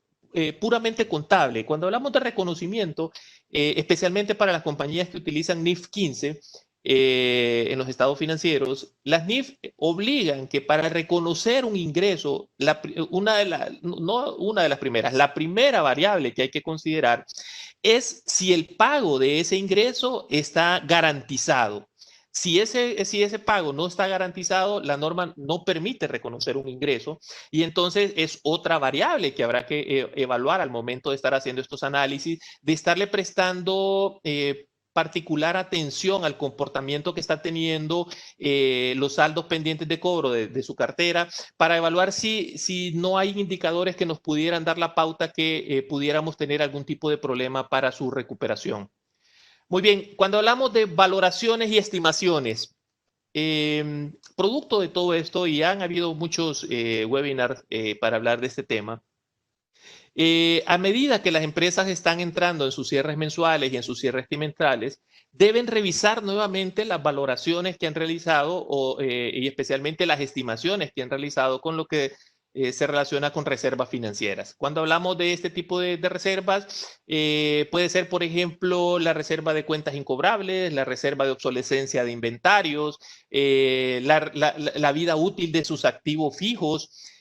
puramente contable. Cuando hablamos de reconocimiento, especialmente para las compañías que utilizan NIF 15, en los estados financieros, las NIF obligan que para reconocer un ingreso, no una de las primeras, la primera variable que hay que considerar es si el pago de ese ingreso está garantizado. Si ese pago no está garantizado, la norma no permite reconocer un ingreso y entonces es otra variable que habrá que evaluar al momento de estar haciendo estos análisis, de estarle prestando particular atención al comportamiento que está teniendo los saldos pendientes de cobro de su cartera para evaluar si no hay indicadores que nos pudieran dar la pauta que pudiéramos tener algún tipo de problema para su recuperación. Muy bien, cuando hablamos de valoraciones y estimaciones, producto de todo esto, y han habido muchos webinars para hablar de este tema, a medida que las empresas están entrando en sus cierres mensuales y en sus cierres trimestrales, deben revisar nuevamente las valoraciones que han realizado y especialmente las estimaciones que han realizado con lo que se relaciona con reservas financieras. Cuando hablamos de este tipo de reservas, puede ser, por ejemplo, la reserva de cuentas incobrables, la reserva de obsolescencia de inventarios, la vida útil de sus activos fijos,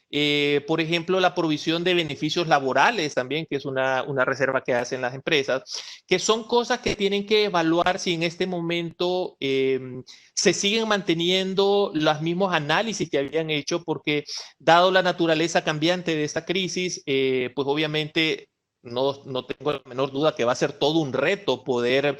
por ejemplo, la provisión de beneficios laborales también, que es una reserva que hacen las empresas, que son cosas que tienen que evaluar si en este momento se siguen manteniendo los mismos análisis que habían hecho, porque dado la naturaleza cambiante de esta crisis, pues obviamente no tengo la menor duda que va a ser todo un reto poder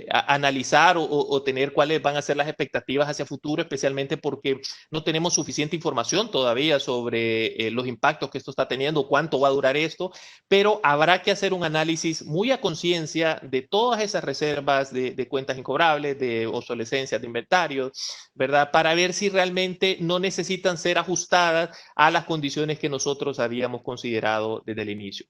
analizar o tener cuáles van a ser las expectativas hacia futuro, especialmente porque no tenemos suficiente información todavía sobre los impactos que esto está teniendo, cuánto va a durar esto, pero habrá que hacer un análisis muy a conciencia de todas esas reservas de cuentas incobrables, de obsolescencia de inventarios, ¿verdad? Para ver si realmente no necesitan ser ajustadas a las condiciones que nosotros habíamos considerado desde el inicio.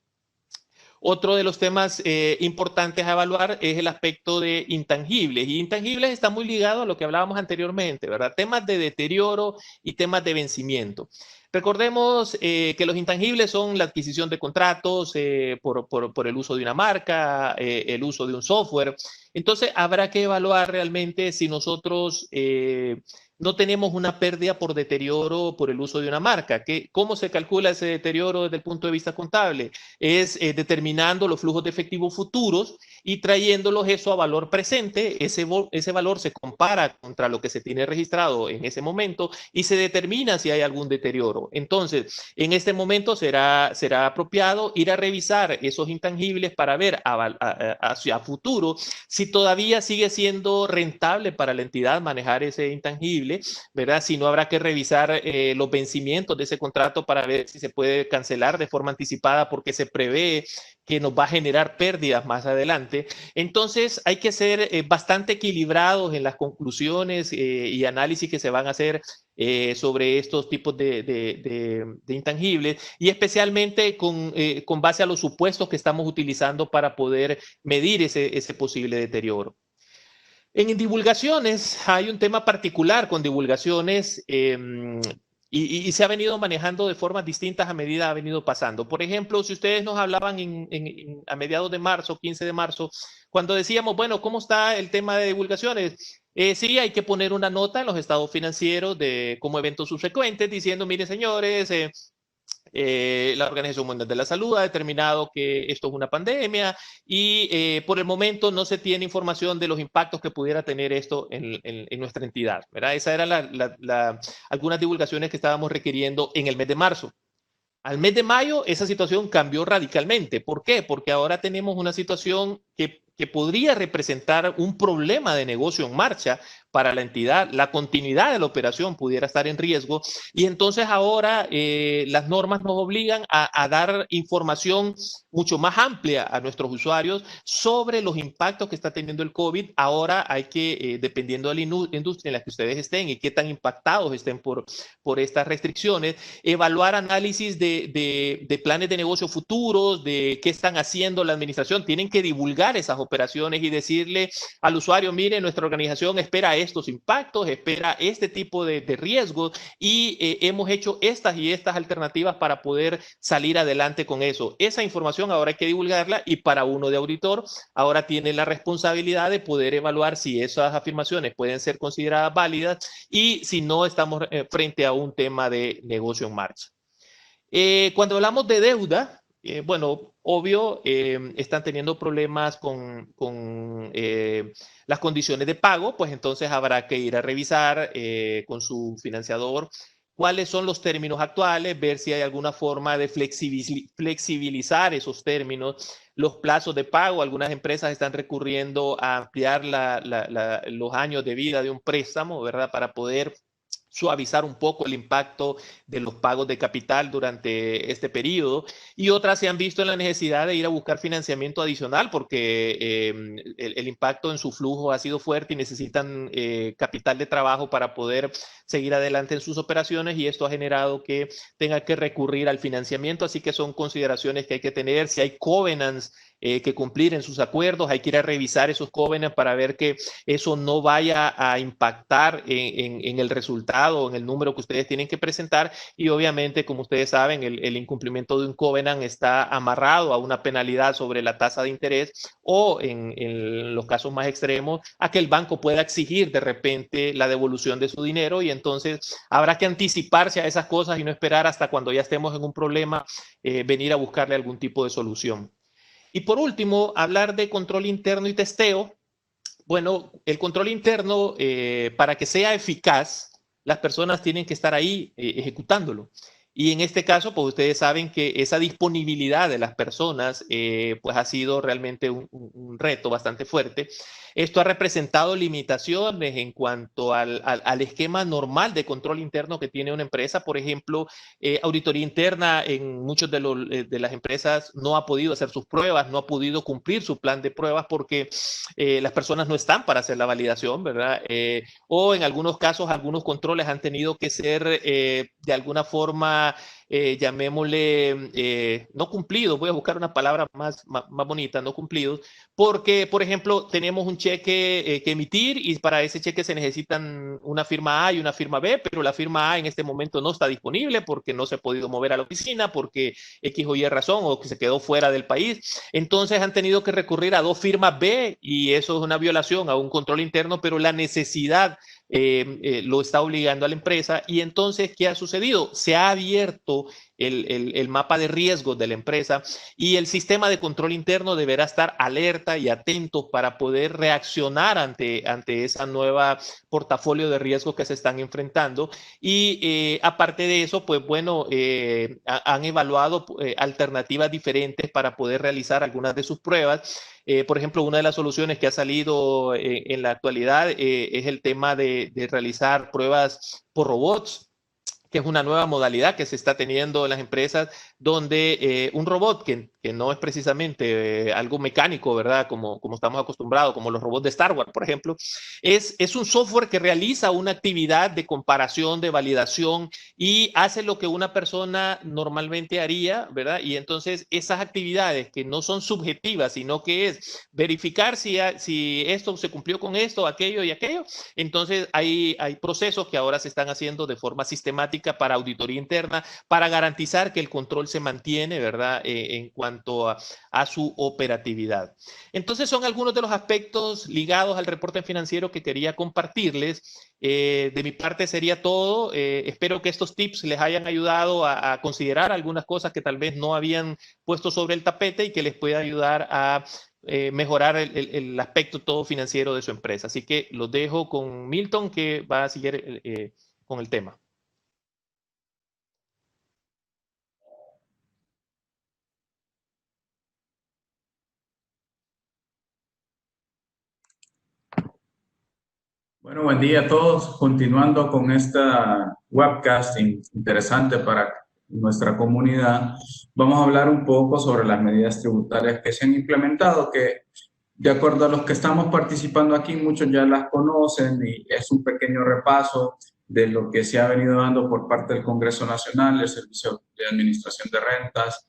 Otro de los temas importantes a evaluar es el aspecto de intangibles. Y intangibles está muy ligado a lo que hablábamos anteriormente, ¿verdad? Temas de deterioro y temas de vencimiento. Recordemos que los intangibles son la adquisición de contratos por el uso de una marca, el uso de un software. Entonces, habrá que evaluar realmente si nosotros no tenemos una pérdida por deterioro por el uso de una marca. ¿Cómo se calcula ese deterioro desde el punto de vista contable? Es determinando los flujos de efectivo futuros y trayéndolos eso a valor presente. Ese valor se compara contra lo que se tiene registrado en ese momento y se determina si hay algún deterioro. Entonces, en este momento será apropiado ir a revisar esos intangibles para ver hacia futuro si todavía sigue siendo rentable para la entidad manejar ese intangible, ¿verdad? Si no, habrá que revisar los vencimientos de ese contrato para ver si se puede cancelar de forma anticipada porque se prevé que nos va a generar pérdidas más adelante. Entonces, hay que ser bastante equilibrados en las conclusiones y análisis que se van a hacer sobre estos tipos de intangibles y especialmente con base a los supuestos que estamos utilizando para poder medir ese posible deterioro. En divulgaciones hay un tema particular con divulgaciones y se ha venido manejando de formas distintas a medida ha venido pasando. Por ejemplo, si ustedes nos hablaban a mediados de marzo, 15 de marzo, cuando decíamos, bueno, ¿cómo está el tema de divulgaciones? Sí, hay que poner una nota en los estados financieros como eventos subsecuentes diciendo, miren señores, la Organización Mundial de la Salud ha determinado que esto es una pandemia y por el momento no se tiene información de los impactos que pudiera tener esto en nuestra entidad, ¿verdad? Esas eran algunas divulgaciones que estábamos requiriendo en el mes de marzo. Al mes de mayo, esa situación cambió radicalmente. ¿Por qué? Porque ahora tenemos una situación que podría representar un problema de negocio en marcha para la entidad. La continuidad de la operación pudiera estar en riesgo y entonces ahora las normas nos obligan a dar información mucho más amplia a nuestros usuarios sobre los impactos que está teniendo el COVID. Ahora hay que, dependiendo de la industria en la que ustedes estén y qué tan impactados estén por estas restricciones, evaluar análisis de planes de negocio futuros, de qué están haciendo la administración. Tienen que divulgar esas operaciones y decirle al usuario, mire, nuestra organización espera estos impactos, espera este tipo de riesgos y hemos hecho estas y estas alternativas para poder salir adelante con eso. Esa información ahora hay que divulgarla y para uno de auditor ahora tiene la responsabilidad de poder evaluar si esas afirmaciones pueden ser consideradas válidas y si no estamos frente a un tema de negocio en marcha. Cuando hablamos de deuda, bueno, obvio, están teniendo problemas con las condiciones de pago, pues entonces habrá que ir a revisar con su financiador cuáles son los términos actuales, ver si hay alguna forma de flexibilizar esos términos, los plazos de pago. Algunas empresas están recurriendo a ampliar los años de vida de un préstamo, ¿verdad? Para poder suavizar un poco el impacto de los pagos de capital durante este periodo, y otras se han visto en la necesidad de ir a buscar financiamiento adicional porque el impacto en su flujo ha sido fuerte y necesitan capital de trabajo para poder seguir adelante en sus operaciones, y esto ha generado que tenga que recurrir al financiamiento. Así que son consideraciones que hay que tener. Si hay covenants que cumplir en sus acuerdos, hay que ir a revisar esos covenants para ver que eso no vaya a impactar en el resultado, en el número que ustedes tienen que presentar. Y obviamente, como ustedes saben, el incumplimiento de un covenant está amarrado a una penalidad sobre la tasa de interés, o en los casos más extremos, a que el banco pueda exigir de repente la devolución de su dinero, y entonces habrá que anticiparse a esas cosas y no esperar hasta cuando ya estemos en un problema, venir a buscarle algún tipo de solución. Y por último, hablar de control interno y testeo. Bueno, el control interno, para que sea eficaz, las personas tienen que estar ahí ejecutándolo. Y en este caso, pues ustedes saben que esa disponibilidad de las personas pues ha sido realmente un reto bastante fuerte. Esto ha representado limitaciones en cuanto al esquema normal de control interno que tiene una empresa. Por ejemplo, auditoría interna en muchas de las empresas no ha podido hacer sus pruebas, no ha podido cumplir su plan de pruebas porque las personas no están para hacer la validación, ¿verdad? O en algunos casos, algunos controles han tenido que ser de alguna forma, llamémosle, no cumplidos. Voy a buscar una palabra más bonita, no cumplidos, porque, por ejemplo, tenemos un cheque que emitir, y para ese cheque se necesitan una firma A y una firma B, pero la firma A en este momento no está disponible porque no se ha podido mover a la oficina, porque X o Y razón, o que se quedó fuera del país. Entonces han tenido que recurrir a dos firmas B, y eso es una violación a un control interno, pero la necesidad lo está obligando a la empresa. Y entonces, ¿qué ha sucedido? Se ha abierto el mapa de riesgos de la empresa, y el sistema de control interno deberá estar alerta y atento para poder reaccionar ante esa nueva portafolio de riesgos que se están enfrentando. Y aparte de eso, pues bueno, han evaluado alternativas diferentes para poder realizar algunas de sus pruebas. Por ejemplo, una de las soluciones que ha salido en la actualidad es el tema de realizar pruebas por robots, que es una nueva modalidad que se está teniendo en las empresas, donde un robot que no es precisamente algo mecánico, ¿verdad? Como estamos acostumbrados, como los robots de Star Wars, por ejemplo, es un software que realiza una actividad de comparación, de validación, y hace lo que una persona normalmente haría, ¿verdad? Y entonces esas actividades que no son subjetivas, sino que es verificar si esto se cumplió con esto, aquello y aquello. Entonces hay procesos que ahora se están haciendo de forma sistemática para auditoría interna, para garantizar que el control se mantiene, ¿verdad? En cuanto a su operatividad. Entonces son algunos de los aspectos ligados al reporte financiero que quería compartirles. De mi parte sería todo. Espero que estos tips les hayan ayudado a considerar algunas cosas que tal vez no habían puesto sobre el tapete, y que les pueda ayudar a mejorar el aspecto todo financiero de su empresa. Así que los dejo con Milton, que va a seguir con el tema. Bueno, buen día a todos. Continuando con esta webcasting interesante para nuestra comunidad, vamos a hablar un poco sobre las medidas tributarias que se han implementado, que de acuerdo a los que estamos participando aquí, muchos ya las conocen, y es un pequeño repaso de lo que se ha venido dando por parte del Congreso Nacional, el Servicio de Administración de Rentas,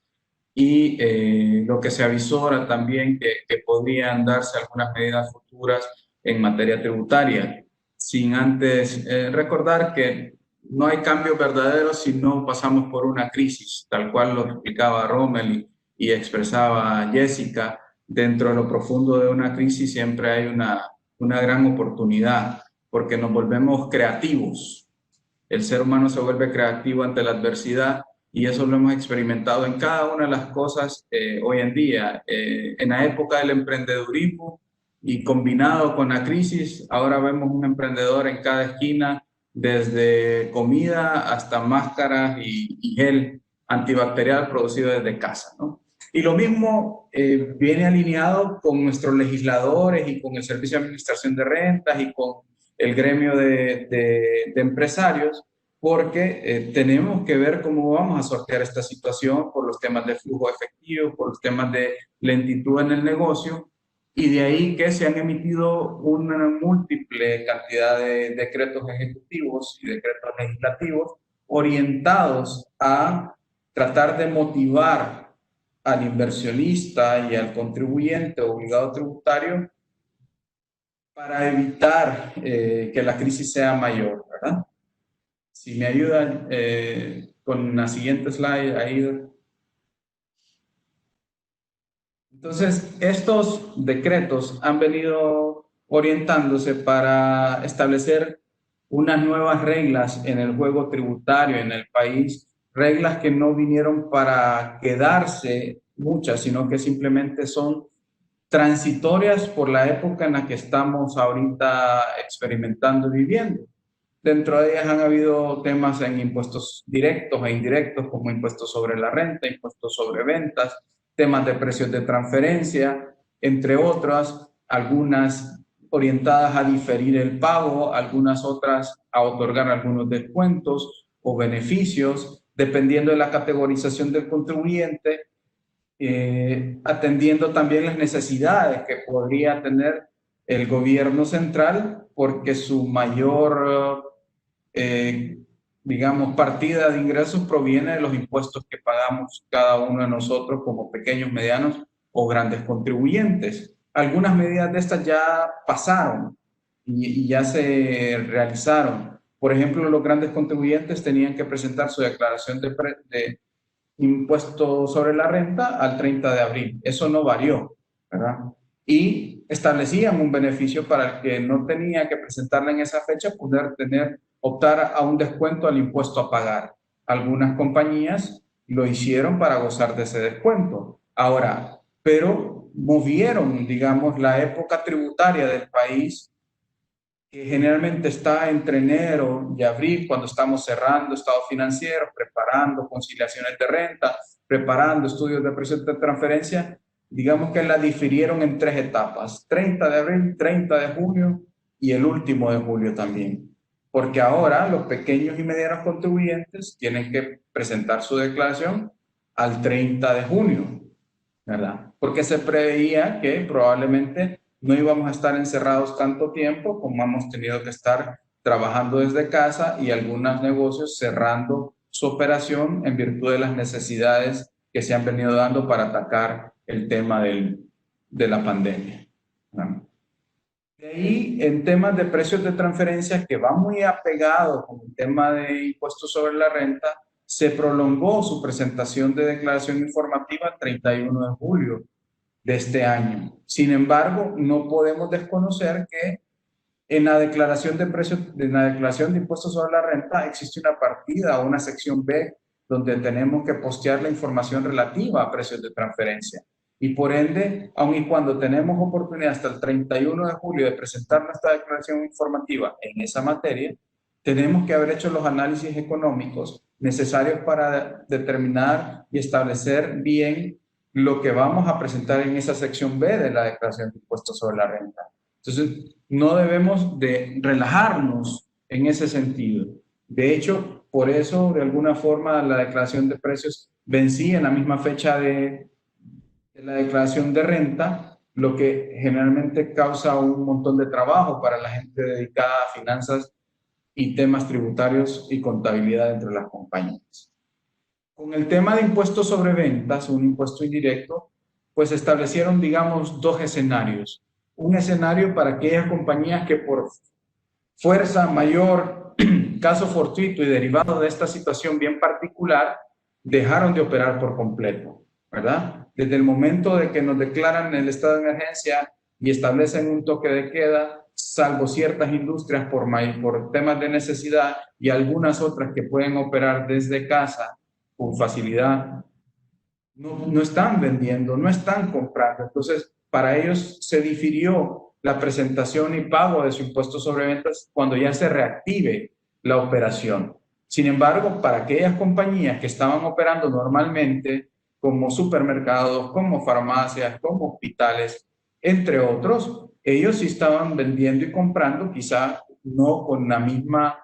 y lo que se avisora también que podrían darse algunas medidas futuras en materia tributaria, sin antes recordar que no hay cambios verdaderos si no pasamos por una crisis, tal cual lo explicaba Rommel y expresaba Jessica. Dentro de lo profundo de una crisis siempre hay una gran oportunidad, porque nos volvemos creativos. El ser humano se vuelve creativo ante la adversidad, y eso lo hemos experimentado en cada una de las cosas hoy en día. En la época del emprendedurismo y combinado con la crisis, ahora vemos un emprendedor en cada esquina, desde comida hasta máscaras y gel antibacterial producido desde casa, ¿no? Y lo mismo viene alineado con nuestros legisladores y con el Servicio de Administración de Rentas y con el gremio de empresarios, porque tenemos que ver cómo vamos a sortear esta situación por los temas de flujo efectivo, por los temas de lentitud en el negocio, y de ahí que se han emitido una múltiple cantidad de decretos ejecutivos y decretos legislativos orientados a tratar de motivar al inversionista y al contribuyente obligado tributario para evitar que la crisis sea mayor, ¿verdad? Si me ayudan con la siguiente slide, ahí. Entonces, estos decretos han venido orientándose para establecer unas nuevas reglas en el juego tributario en el país, reglas que no vinieron para quedarse muchas, sino que simplemente son transitorias por la época en la que estamos ahorita experimentando y viviendo. Dentro de ellas han habido temas en impuestos directos e indirectos, como impuestos sobre la renta, impuestos sobre ventas, temas de precios de transferencia, entre otras, algunas orientadas a diferir el pago, algunas otras a otorgar algunos descuentos o beneficios, dependiendo de la categorización del contribuyente, atendiendo también las necesidades que podría tener el gobierno central, porque su mayor digamos, partida de ingresos proviene de los impuestos que pagamos cada uno de nosotros como pequeños, medianos o grandes contribuyentes. Algunas medidas de estas ya pasaron y ya se realizaron. Por ejemplo, los grandes contribuyentes tenían que presentar su declaración de impuesto sobre la renta al 30 de abril. Eso no varió, ¿verdad? Y establecían un beneficio para el que no tenía que presentarla en esa fecha, poder optar a un descuento al impuesto a pagar. Algunas compañías lo hicieron para gozar de ese descuento. Ahora, pero movieron, digamos, la época tributaria del país, que generalmente está entre enero y abril, cuando estamos cerrando estados financieros, preparando conciliaciones de renta, preparando estudios de precios de transferencia, digamos que la difirieron en 3 etapas: 30 de abril, 30 de junio y el último de julio también. Porque ahora los pequeños y medianos contribuyentes tienen que presentar su declaración al 30 de junio, ¿verdad? Porque se preveía que probablemente no íbamos a estar encerrados tanto tiempo como hemos tenido que estar trabajando desde casa y algunos negocios cerrando su operación en virtud de las necesidades que se han venido dando para atacar el tema de la pandemia, ¿no? De ahí, en temas de precios de transferencia, que va muy apegado con el tema de impuestos sobre la renta, se prolongó su presentación de declaración informativa el 31 de julio de este año. Sin embargo, no podemos desconocer que en la declaración de precios, en la declaración de impuestos sobre la renta, existe una partida o una sección B donde tenemos que postear la información relativa a precios de transferencia. Y por ende, aun y cuando tenemos oportunidad hasta el 31 de julio de presentar nuestra declaración informativa en esa materia, tenemos que haber hecho los análisis económicos necesarios para determinar y establecer bien lo que vamos a presentar en esa sección B de la declaración de impuestos sobre la renta. Entonces, no debemos de relajarnos en ese sentido. De hecho, por eso, de alguna forma, la declaración de precios vencía en la misma fecha de la declaración de renta, lo que generalmente causa un montón de trabajo para la gente dedicada a finanzas y temas tributarios y contabilidad entre las compañías. Con el tema de impuestos sobre ventas, un impuesto indirecto, pues establecieron, digamos, 2 escenarios. Un escenario para aquellas compañías que por fuerza mayor, caso fortuito y derivado de esta situación bien particular, dejaron de operar por completo, ¿verdad? Desde el momento de que nos declaran el estado de emergencia y establecen un toque de queda, salvo ciertas industrias por temas de necesidad y algunas otras que pueden operar desde casa, con facilidad, no están vendiendo, no están comprando. Entonces, para ellos se difirió la presentación y pago de su impuesto sobre ventas cuando ya se reactive la operación. Sin embargo, para aquellas compañías que estaban operando normalmente, como supermercados, como farmacias, como hospitales, entre otros, ellos sí estaban vendiendo y comprando, quizá no con la misma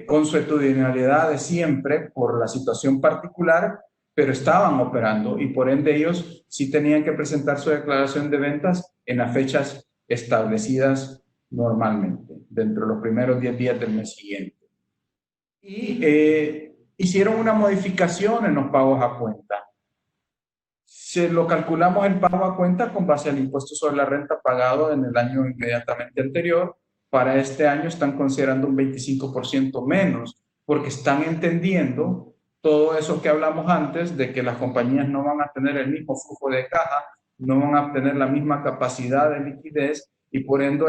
consuetudinalidad de siempre por la situación particular, pero estaban operando y por ende ellos sí tenían que presentar su declaración de ventas en las fechas establecidas normalmente, dentro de los primeros 10 días del mes siguiente. Y hicieron una modificación en los pagos a cuenta. Se lo calculamos el pago a cuenta con base al impuesto sobre la renta pagado en el año inmediatamente anterior. Para este año están considerando un 25% menos, porque están entendiendo todo eso que hablamos antes, de que las compañías no van a tener el mismo flujo de caja, no van a tener la misma capacidad de liquidez, y por ende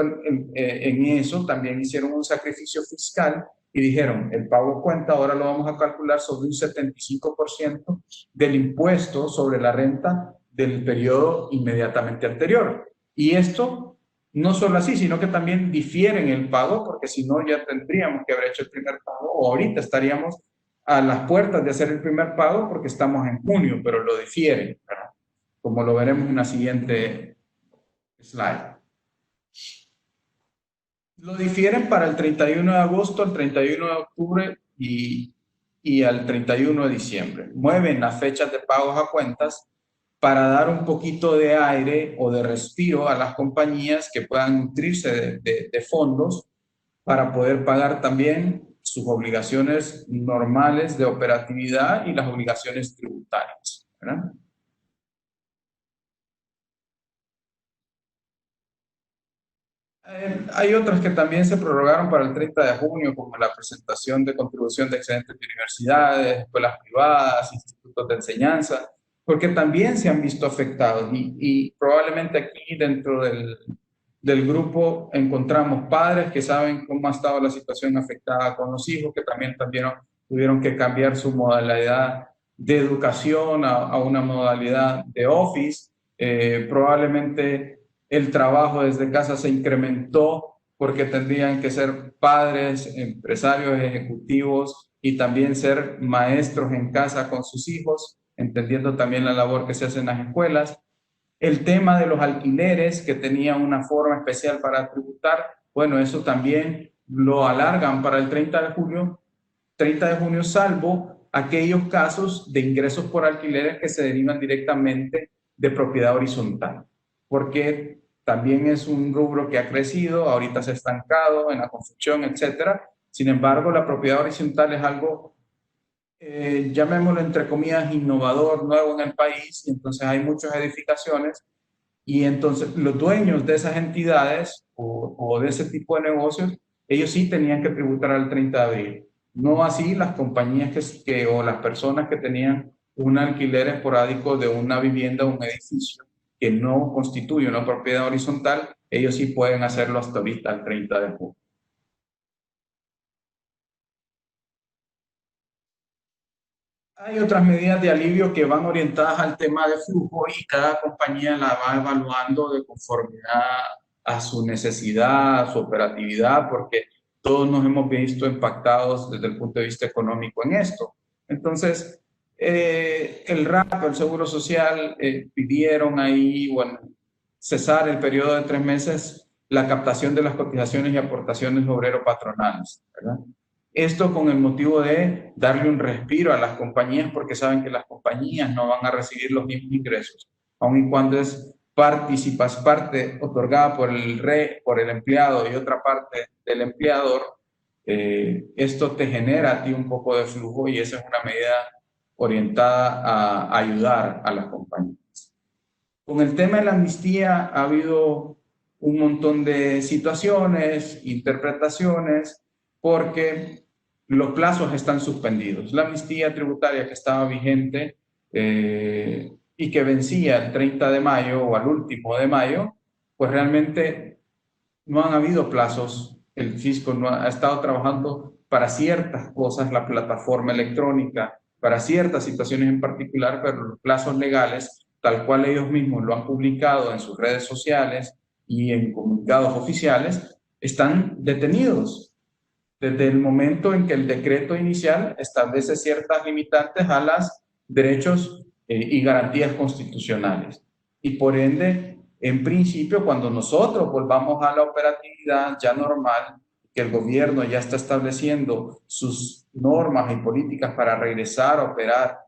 en eso también hicieron un sacrificio fiscal y dijeron, el pago a cuenta ahora lo vamos a calcular sobre un 75% del impuesto sobre la renta del periodo inmediatamente anterior. Y esto no solo así, sino que también difieren el pago, porque si no ya tendríamos que haber hecho el primer pago, o ahorita estaríamos a las puertas de hacer el primer pago porque estamos en junio, pero lo difieren, ¿verdad? Como lo veremos en la siguiente slide. Lo difieren para el 31 de agosto, el 31 de octubre y al 31 de diciembre. Mueven las fechas de pagos a cuentas para dar un poquito de aire o de respiro a las compañías que puedan nutrirse de fondos para poder pagar también sus obligaciones normales de operatividad y las obligaciones tributarias, ¿verdad? Hay otras que también se prorrogaron para el 30 de junio, como la presentación de contribución de excedentes de universidades, escuelas privadas, institutos de enseñanza, porque también se han visto afectados y probablemente aquí dentro del grupo encontramos padres que saben cómo ha estado la situación afectada con los hijos, que también tuvieron que cambiar su modalidad de educación a una modalidad de office. Probablemente el trabajo desde casa se incrementó porque tendrían que ser padres, empresarios, ejecutivos y también ser maestros en casa con sus hijos, entendiendo también la labor que se hace en las escuelas. El tema de los alquileres, que tenía una forma especial para tributar, bueno, eso también lo alargan para el 30 de junio, salvo aquellos casos de ingresos por alquileres que se derivan directamente de propiedad horizontal, porque también es un rubro que ha crecido, ahorita se ha estancado en la construcción, etcétera. Sin embargo, la propiedad horizontal es algo, llamémoslo entre comillas, innovador, nuevo en el país, y entonces hay muchas edificaciones, y entonces los dueños de esas entidades o de ese tipo de negocios, ellos sí tenían que tributar al 30 de abril. No así las compañías o las personas que tenían un alquiler esporádico de una vivienda o un edificio que no constituye una propiedad horizontal, ellos sí pueden hacerlo hasta ahorita, el 30 de junio. Hay otras medidas de alivio que van orientadas al tema de flujo y cada compañía la va evaluando de conformidad a su necesidad, a su operatividad, porque todos nos hemos visto impactados desde el punto de vista económico en esto. Entonces, el RAP, el Seguro Social, pidieron ahí, bueno, cesar el periodo de 3 meses la captación de las cotizaciones y aportaciones obrero-patronales, ¿verdad? Esto con el motivo de darle un respiro a las compañías, porque saben que las compañías no van a recibir los mismos ingresos, aun y cuando es parte otorgada por el empleado y otra parte del empleador. Esto te genera a ti un poco de flujo y esa es una medida orientada a ayudar a las compañías. Con el tema de la amnistía ha habido un montón de situaciones, interpretaciones, porque los plazos están suspendidos. La amnistía tributaria que estaba vigente y que vencía el 30 de mayo o al último de mayo, pues realmente no han habido plazos. El fisco no ha estado trabajando para ciertas cosas, la plataforma electrónica para ciertas situaciones en particular, pero los plazos legales, tal cual ellos mismos lo han publicado en sus redes sociales y en comunicados oficiales, están detenidos desde el momento en que el decreto inicial establece ciertas limitantes a los derechos y garantías constitucionales. Y por ende, en principio, cuando nosotros volvamos a la operatividad ya normal, que el gobierno ya está estableciendo sus normas y políticas para regresar a operar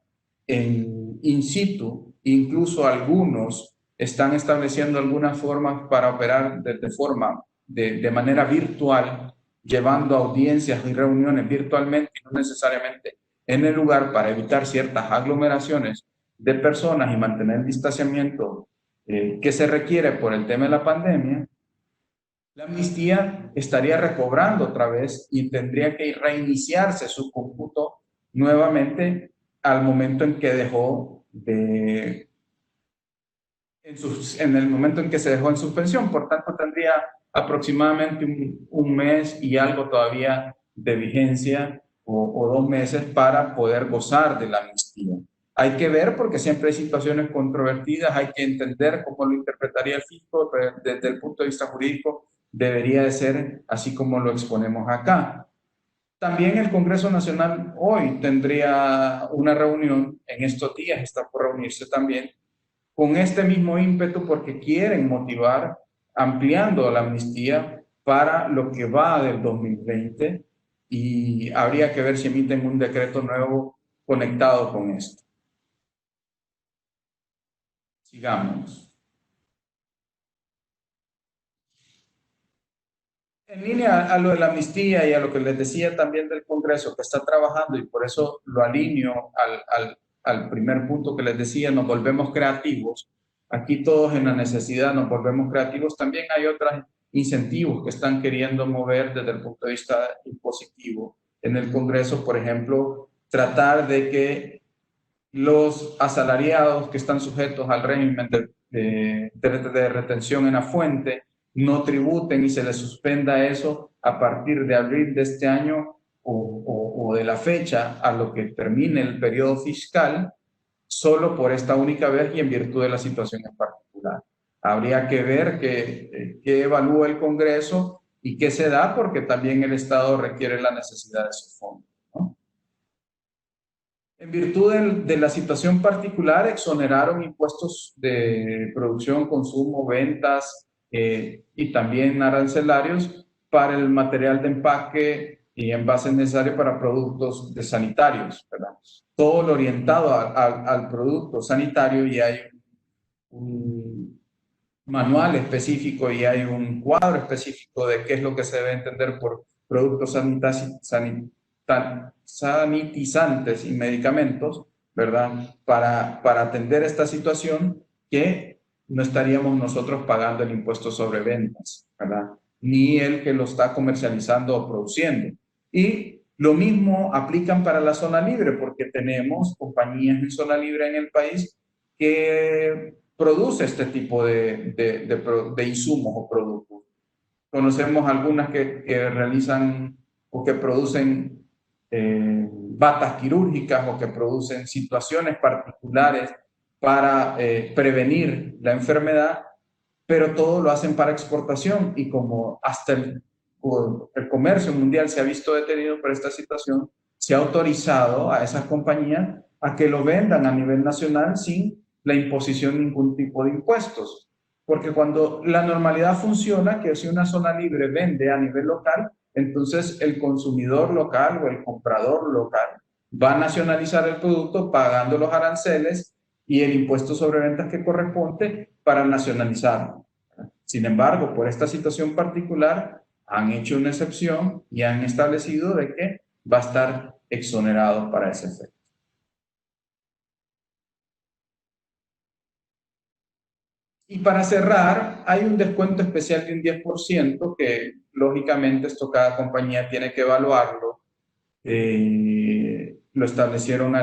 en in situ, incluso algunos están estableciendo algunas formas para operar de manera virtual, llevando audiencias y reuniones virtualmente, no necesariamente en el lugar, para evitar ciertas aglomeraciones de personas y mantener el distanciamiento que se requiere por el tema de la pandemia. La amnistía estaría recobrando otra vez y tendría que reiniciarse su cómputo nuevamente al momento en que dejó en el momento en que se dejó en suspensión. Por tanto, tendría aproximadamente un mes y algo todavía de vigencia o 2 meses para poder gozar de la amnistía. Hay que ver, porque siempre hay situaciones controvertidas, hay que entender cómo lo interpretaría el fisco, pero desde el punto de vista jurídico debería de ser así como lo exponemos acá. También el Congreso Nacional hoy tendría una reunión, en estos días está por reunirse también, con este mismo ímpetu, porque quieren motivar ampliando la amnistía para lo que va del 2020, y habría que ver si emiten un decreto nuevo conectado con esto. Sigamos. En línea a lo de la amnistía y a lo que les decía también del Congreso que está trabajando, y por eso lo alineo al primer punto que les decía, nos volvemos creativos. Aquí todos en la necesidad nos volvemos creativos. También hay otros incentivos que están queriendo mover desde el punto de vista impositivo en el Congreso. Por ejemplo, tratar de que los asalariados que están sujetos al régimen de retención en la fuente no tributen y se les suspenda eso a partir de abril de este año o de la fecha a lo que termine el periodo fiscal, solo por esta única vez y en virtud de la situación en particular. Habría que ver qué evalúa el Congreso y qué se da, porque también el Estado requiere la necesidad de esos fondos, ¿no? En virtud de la situación particular, exoneraron impuestos de producción, consumo, ventas y también arancelarios para el material de empaque y envases necesarios para productos sanitarios, ¿verdad? Todo lo orientado al producto sanitario, y hay un manual específico y hay un cuadro específico de qué es lo que se debe entender por productos sanitizantes y medicamentos, ¿verdad? Para atender esta situación, que no estaríamos nosotros pagando el impuesto sobre ventas, ¿verdad? Ni el que lo está comercializando o produciendo. Y lo mismo aplican para la zona libre, porque tenemos compañías en zona libre en el país que produce este tipo de insumos o productos. Conocemos algunas que realizan o que producen batas quirúrgicas o que producen situaciones particulares para prevenir la enfermedad, pero todo lo hacen para exportación, y como hasta el comercio mundial se ha visto detenido por esta situación, se ha autorizado a esas compañías a que lo vendan a nivel nacional sin la imposición de ningún tipo de impuestos. Porque cuando la normalidad funciona, que si una zona libre vende a nivel local, entonces el consumidor local o el comprador local va a nacionalizar el producto pagando los aranceles y el impuesto sobre ventas que corresponde para nacionalizarlo. Sin embargo, por esta situación particular, han hecho una excepción y han establecido de que va a estar exonerado para ese efecto. Y para cerrar, hay un descuento especial de un 10% que lógicamente esto cada compañía tiene que evaluarlo. Lo establecieron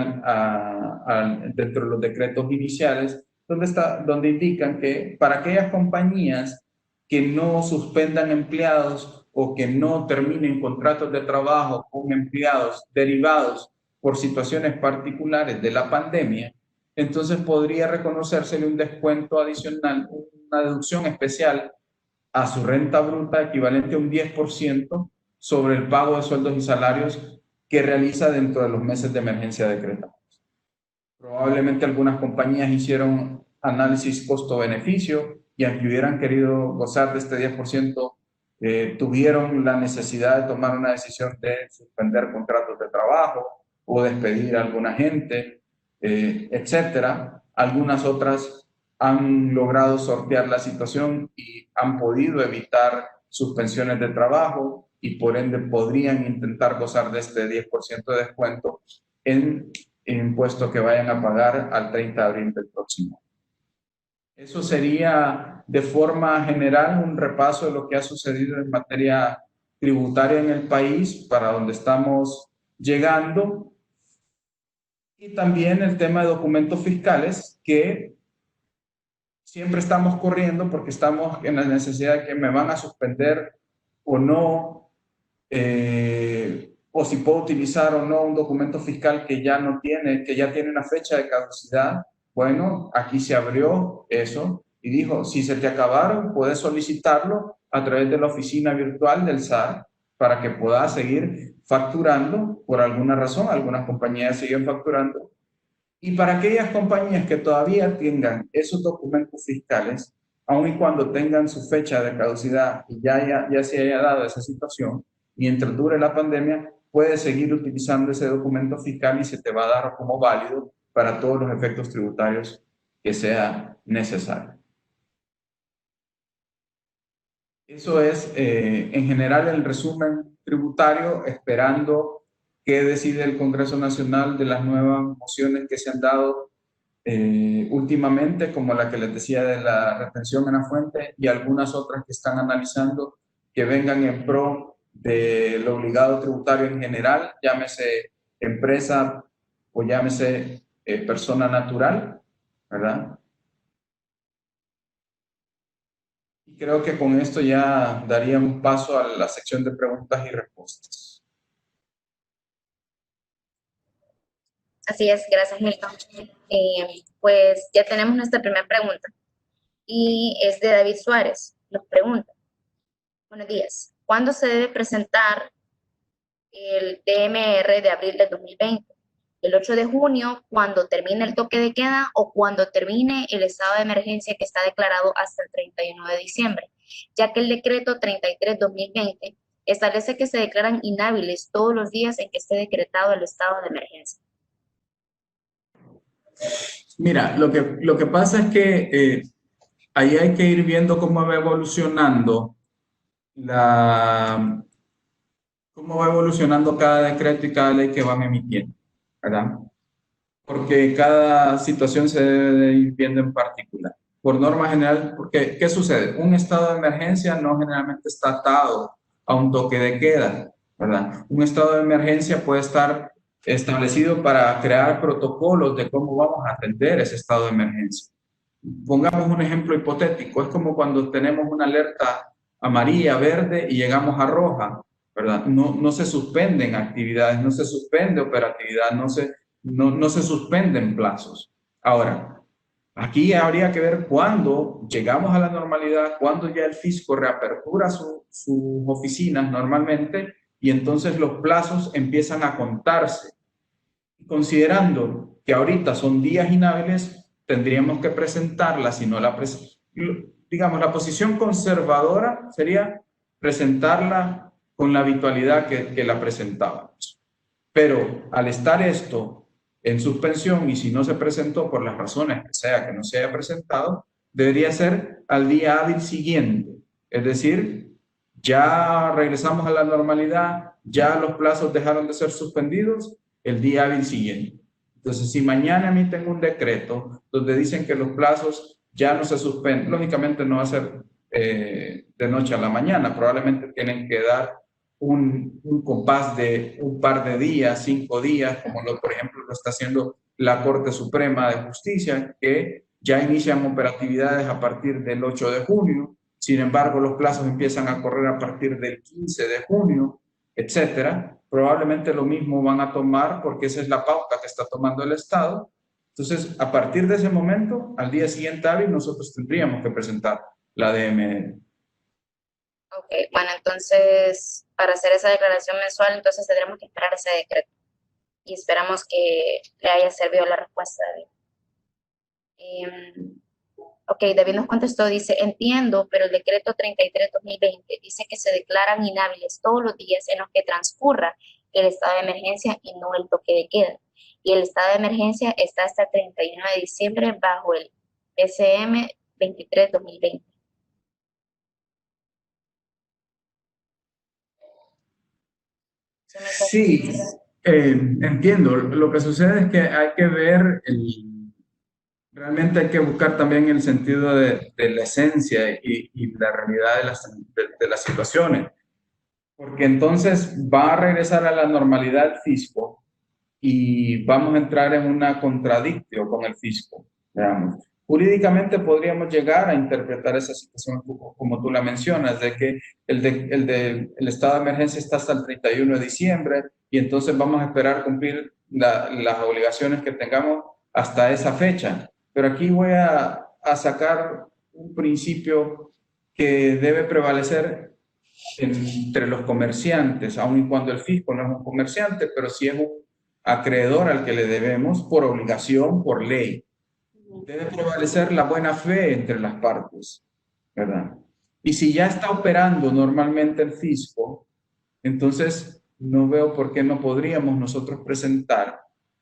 dentro de los decretos iniciales, donde indican que para aquellas compañías que no suspendan empleados o que no terminen contratos de trabajo con empleados derivados por situaciones particulares de la pandemia, entonces podría reconocérsele un descuento adicional, una deducción especial a su renta bruta equivalente a un 10% sobre el pago de sueldos y salarios que realiza dentro de los meses de emergencia decretados. Probablemente algunas compañías hicieron análisis costo-beneficio y aunque hubieran querido gozar de este 10%, tuvieron la necesidad de tomar una decisión de suspender contratos de trabajo o despedir a alguna gente, etcétera. Algunas otras han logrado sortear la situación y han podido evitar suspensiones de trabajo y por ende podrían intentar gozar de este 10% de descuento en impuestos que vayan a pagar al 30 de abril del próximo. Eso sería de forma general un repaso de lo que ha sucedido en materia tributaria en el país, para donde estamos llegando, y también el tema de documentos fiscales, que siempre estamos corriendo porque estamos en la necesidad de que me van a suspender o no, o si puedo utilizar o no un documento fiscal que ya no tiene, que ya tiene una fecha de caducidad. Bueno, aquí se abrió eso y dijo, si se te acabaron, puedes solicitarlo a través de la oficina virtual del SAR para que puedas seguir facturando por alguna razón. Algunas compañías siguen facturando. Y para aquellas compañías que todavía tengan esos documentos fiscales, aun y cuando tengan su fecha de caducidad y ya se haya dado esa situación, mientras dure la pandemia, puedes seguir utilizando ese documento fiscal y se te va a dar como válido para todos los efectos tributarios que sea necesario. Eso es, en general, el resumen tributario, esperando qué decide el Congreso Nacional de las nuevas mociones que se han dado últimamente, como la que les decía de la retención en la fuente y algunas otras que están analizando que vengan en pro del obligado tributario en general, llámese empresa o llámese persona natural, ¿verdad? Y creo que con esto ya daría un paso a la sección de preguntas y respuestas. Así es, gracias Milton. Pues ya tenemos nuestra primera pregunta y es de David Suárez. Nos pregunta, buenos días, ¿cuándo se debe presentar el DMR de abril de 2020? ¿El 8 de junio, cuando termine el toque de queda, o cuando termine el estado de emergencia que está declarado hasta el 31 de diciembre? Ya que el decreto 33/2020 establece que se declaran inhábiles todos los días en que esté decretado el estado de emergencia. Mira, lo que pasa es que ahí hay que ir viendo cómo va evolucionando cada decreto y cada ley que van emitiendo, ¿verdad? Porque cada situación se debe de ir viendo en particular. Por norma general, porque ¿qué sucede? Un estado de emergencia no generalmente está atado a un toque de queda, ¿verdad? Un estado de emergencia puede estar establecido para crear protocolos de cómo vamos a atender ese estado de emergencia. Pongamos un ejemplo hipotético, es como cuando tenemos una alerta amarilla, verde y llegamos a roja, ¿verdad? No se suspenden actividades, no se suspende operatividad, no se suspenden plazos. Ahora, aquí habría que ver cuándo llegamos a la normalidad, cuándo ya el fisco reapertura sus oficinas normalmente y entonces los plazos empiezan a contarse. Considerando que ahorita son días inhábiles, tendríamos que presentarla, si no la digamos, la posición conservadora sería presentarla con la habitualidad que la presentábamos. Pero al estar esto en suspensión y si no se presentó por las razones que sea que no se haya presentado, debería ser al día hábil siguiente. Es decir, ya regresamos a la normalidad, ya los plazos dejaron de ser suspendidos, el día hábil siguiente. Entonces, si mañana emiten un decreto donde dicen que los plazos ya no se suspenden, lógicamente no va a ser de noche a la mañana, probablemente tienen que dar un compás de un par de días, 5 días, como por ejemplo lo está haciendo la Corte Suprema de Justicia, que ya inician operatividades a partir del 8 de junio, sin embargo los plazos empiezan a correr a partir del 15 de junio, etcétera, probablemente lo mismo van a tomar porque esa es la pauta que está tomando el Estado. Entonces, a partir de ese momento, al día siguiente hábil, nosotros tendríamos que presentar la DML. Ok, bueno, entonces, para hacer esa declaración mensual, entonces tendremos que esperar ese decreto. Y esperamos que le haya servido la respuesta de ok, David nos contestó, dice, entiendo, pero el decreto 33-2020 dice que se declaran inhábiles todos los días en los que transcurra el estado de emergencia y no el toque de queda. Y el estado de emergencia está hasta el 31 de diciembre bajo el SM 23-2020. Sí, entiendo. Lo que sucede es que hay que ver, realmente hay que buscar también el sentido de la esencia y la realidad de las situaciones, porque entonces va a regresar a la normalidad el fisco y vamos a entrar en una contradicción con el fisco. Veamos. Jurídicamente podríamos llegar a interpretar esa situación como tú la mencionas, de que el estado de emergencia está hasta el 31 de diciembre y entonces vamos a esperar cumplir las obligaciones que tengamos hasta esa fecha. Pero aquí voy a sacar un principio que debe prevalecer entre los comerciantes, aun y cuando el fisco no es un comerciante, pero sí es un acreedor al que le debemos por obligación, por ley. Debe prevalecer la buena fe entre las partes, ¿verdad? Y si ya está operando normalmente el fisco, entonces no veo por qué no podríamos nosotros presentar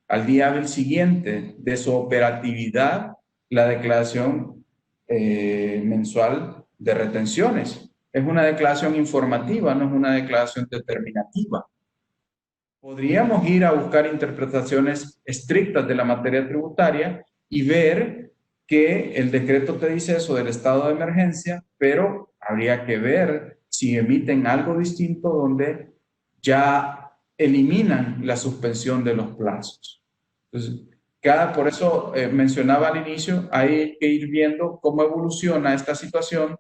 al día hábil siguiente de su operatividad la declaración mensual de retenciones. Es una declaración informativa, no es una declaración determinativa. Podríamos ir a buscar interpretaciones estrictas de la materia tributaria y ver que el decreto te dice eso del estado de emergencia, pero habría que ver si emiten algo distinto donde ya eliminan la suspensión de los plazos. Entonces, por eso mencionaba al inicio, hay que ir viendo cómo evoluciona esta situación,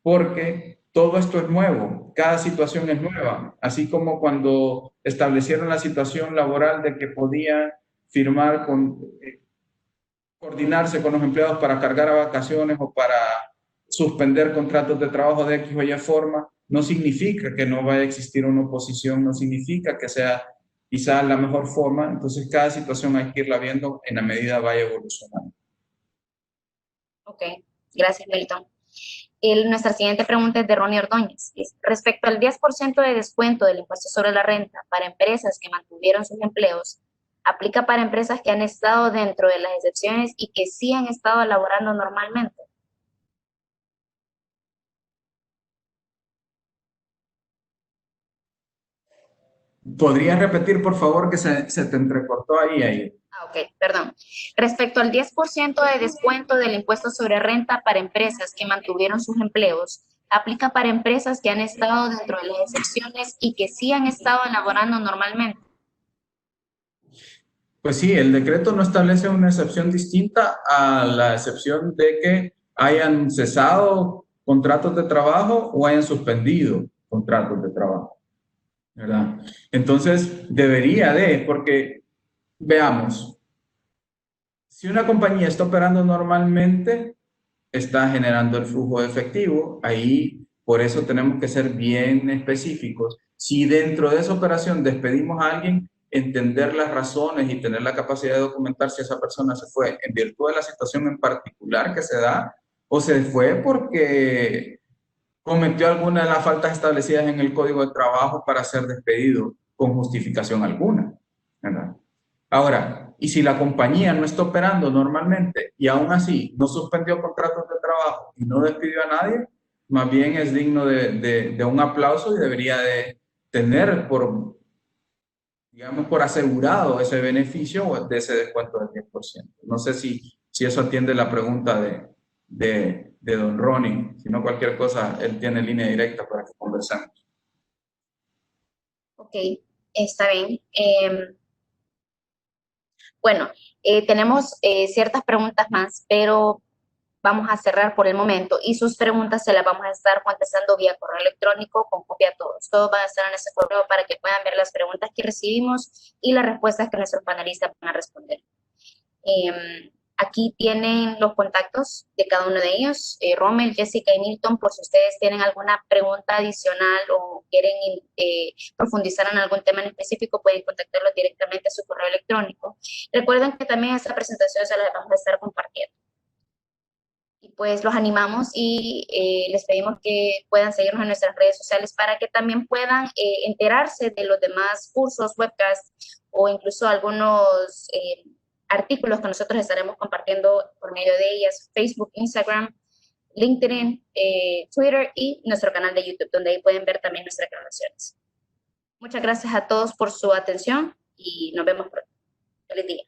porque todo esto es nuevo, cada situación es nueva, así como cuando establecieron la situación laboral de que podían firmar coordinarse con los empleados para cargar a vacaciones o para suspender contratos de trabajo de X o Y forma, no significa que no vaya a existir una oposición, no significa que sea quizás la mejor forma, entonces cada situación hay que irla viendo en la medida vaya evolucionando. Ok, gracias, Milton. Nuestra siguiente pregunta es de Ronnie Ordóñez. Respecto al 10% de descuento del impuesto sobre la renta para empresas que mantuvieron sus empleos, ¿aplica para empresas que han estado dentro de las excepciones y que sí han estado laborando normalmente? ¿Podrías repetir, por favor, que se te entrecortó ahí? Ok, perdón. Respecto al 10% de descuento del impuesto sobre renta para empresas que mantuvieron sus empleos, ¿aplica para empresas que han estado dentro de las excepciones y que sí han estado laborando normalmente? Pues sí, el decreto no establece una excepción distinta a la excepción de que hayan cesado contratos de trabajo o hayan suspendido contratos de trabajo, ¿verdad? Entonces, porque veamos, si una compañía está operando normalmente, está generando el flujo de efectivo, ahí por eso tenemos que ser bien específicos. Si dentro de esa operación despedimos a alguien, entender las razones y tener la capacidad de documentar si esa persona se fue en virtud de la situación en particular que se da o se fue porque cometió alguna de las faltas establecidas en el Código de Trabajo para ser despedido con justificación alguna, ¿verdad? Ahora, y si la compañía no está operando normalmente y aún así no suspendió contratos de trabajo y no despidió a nadie, más bien es digno de un aplauso y debería de tener digamos, por asegurado ese beneficio de ese descuento del 10%. No sé si eso atiende la pregunta de don Ronnie. Si no, cualquier cosa, él tiene línea directa para que conversemos. Ok, está bien. Bueno, tenemos ciertas preguntas más, pero vamos a cerrar por el momento y sus preguntas se las vamos a estar contestando vía correo electrónico con copia a todos. Todos van a estar en ese correo para que puedan ver las preguntas que recibimos y las respuestas que nuestros panelistas van a responder. Aquí tienen los contactos de cada uno de ellos, Rommel, Jessica y Milton, por si ustedes tienen alguna pregunta adicional o quieren profundizar en algún tema en específico, pueden contactarlos directamente a su correo electrónico. Recuerden que también esta presentación se la vamos a estar compartiendo. Y pues los animamos y les pedimos que puedan seguirnos en nuestras redes sociales para que también puedan enterarse de los demás cursos, webcasts o incluso algunos artículos que nosotros estaremos compartiendo por medio de ellas, Facebook, Instagram, LinkedIn, Twitter y nuestro canal de YouTube, donde ahí pueden ver también nuestras grabaciones. Muchas gracias a todos por su atención y nos vemos pronto. Feliz día.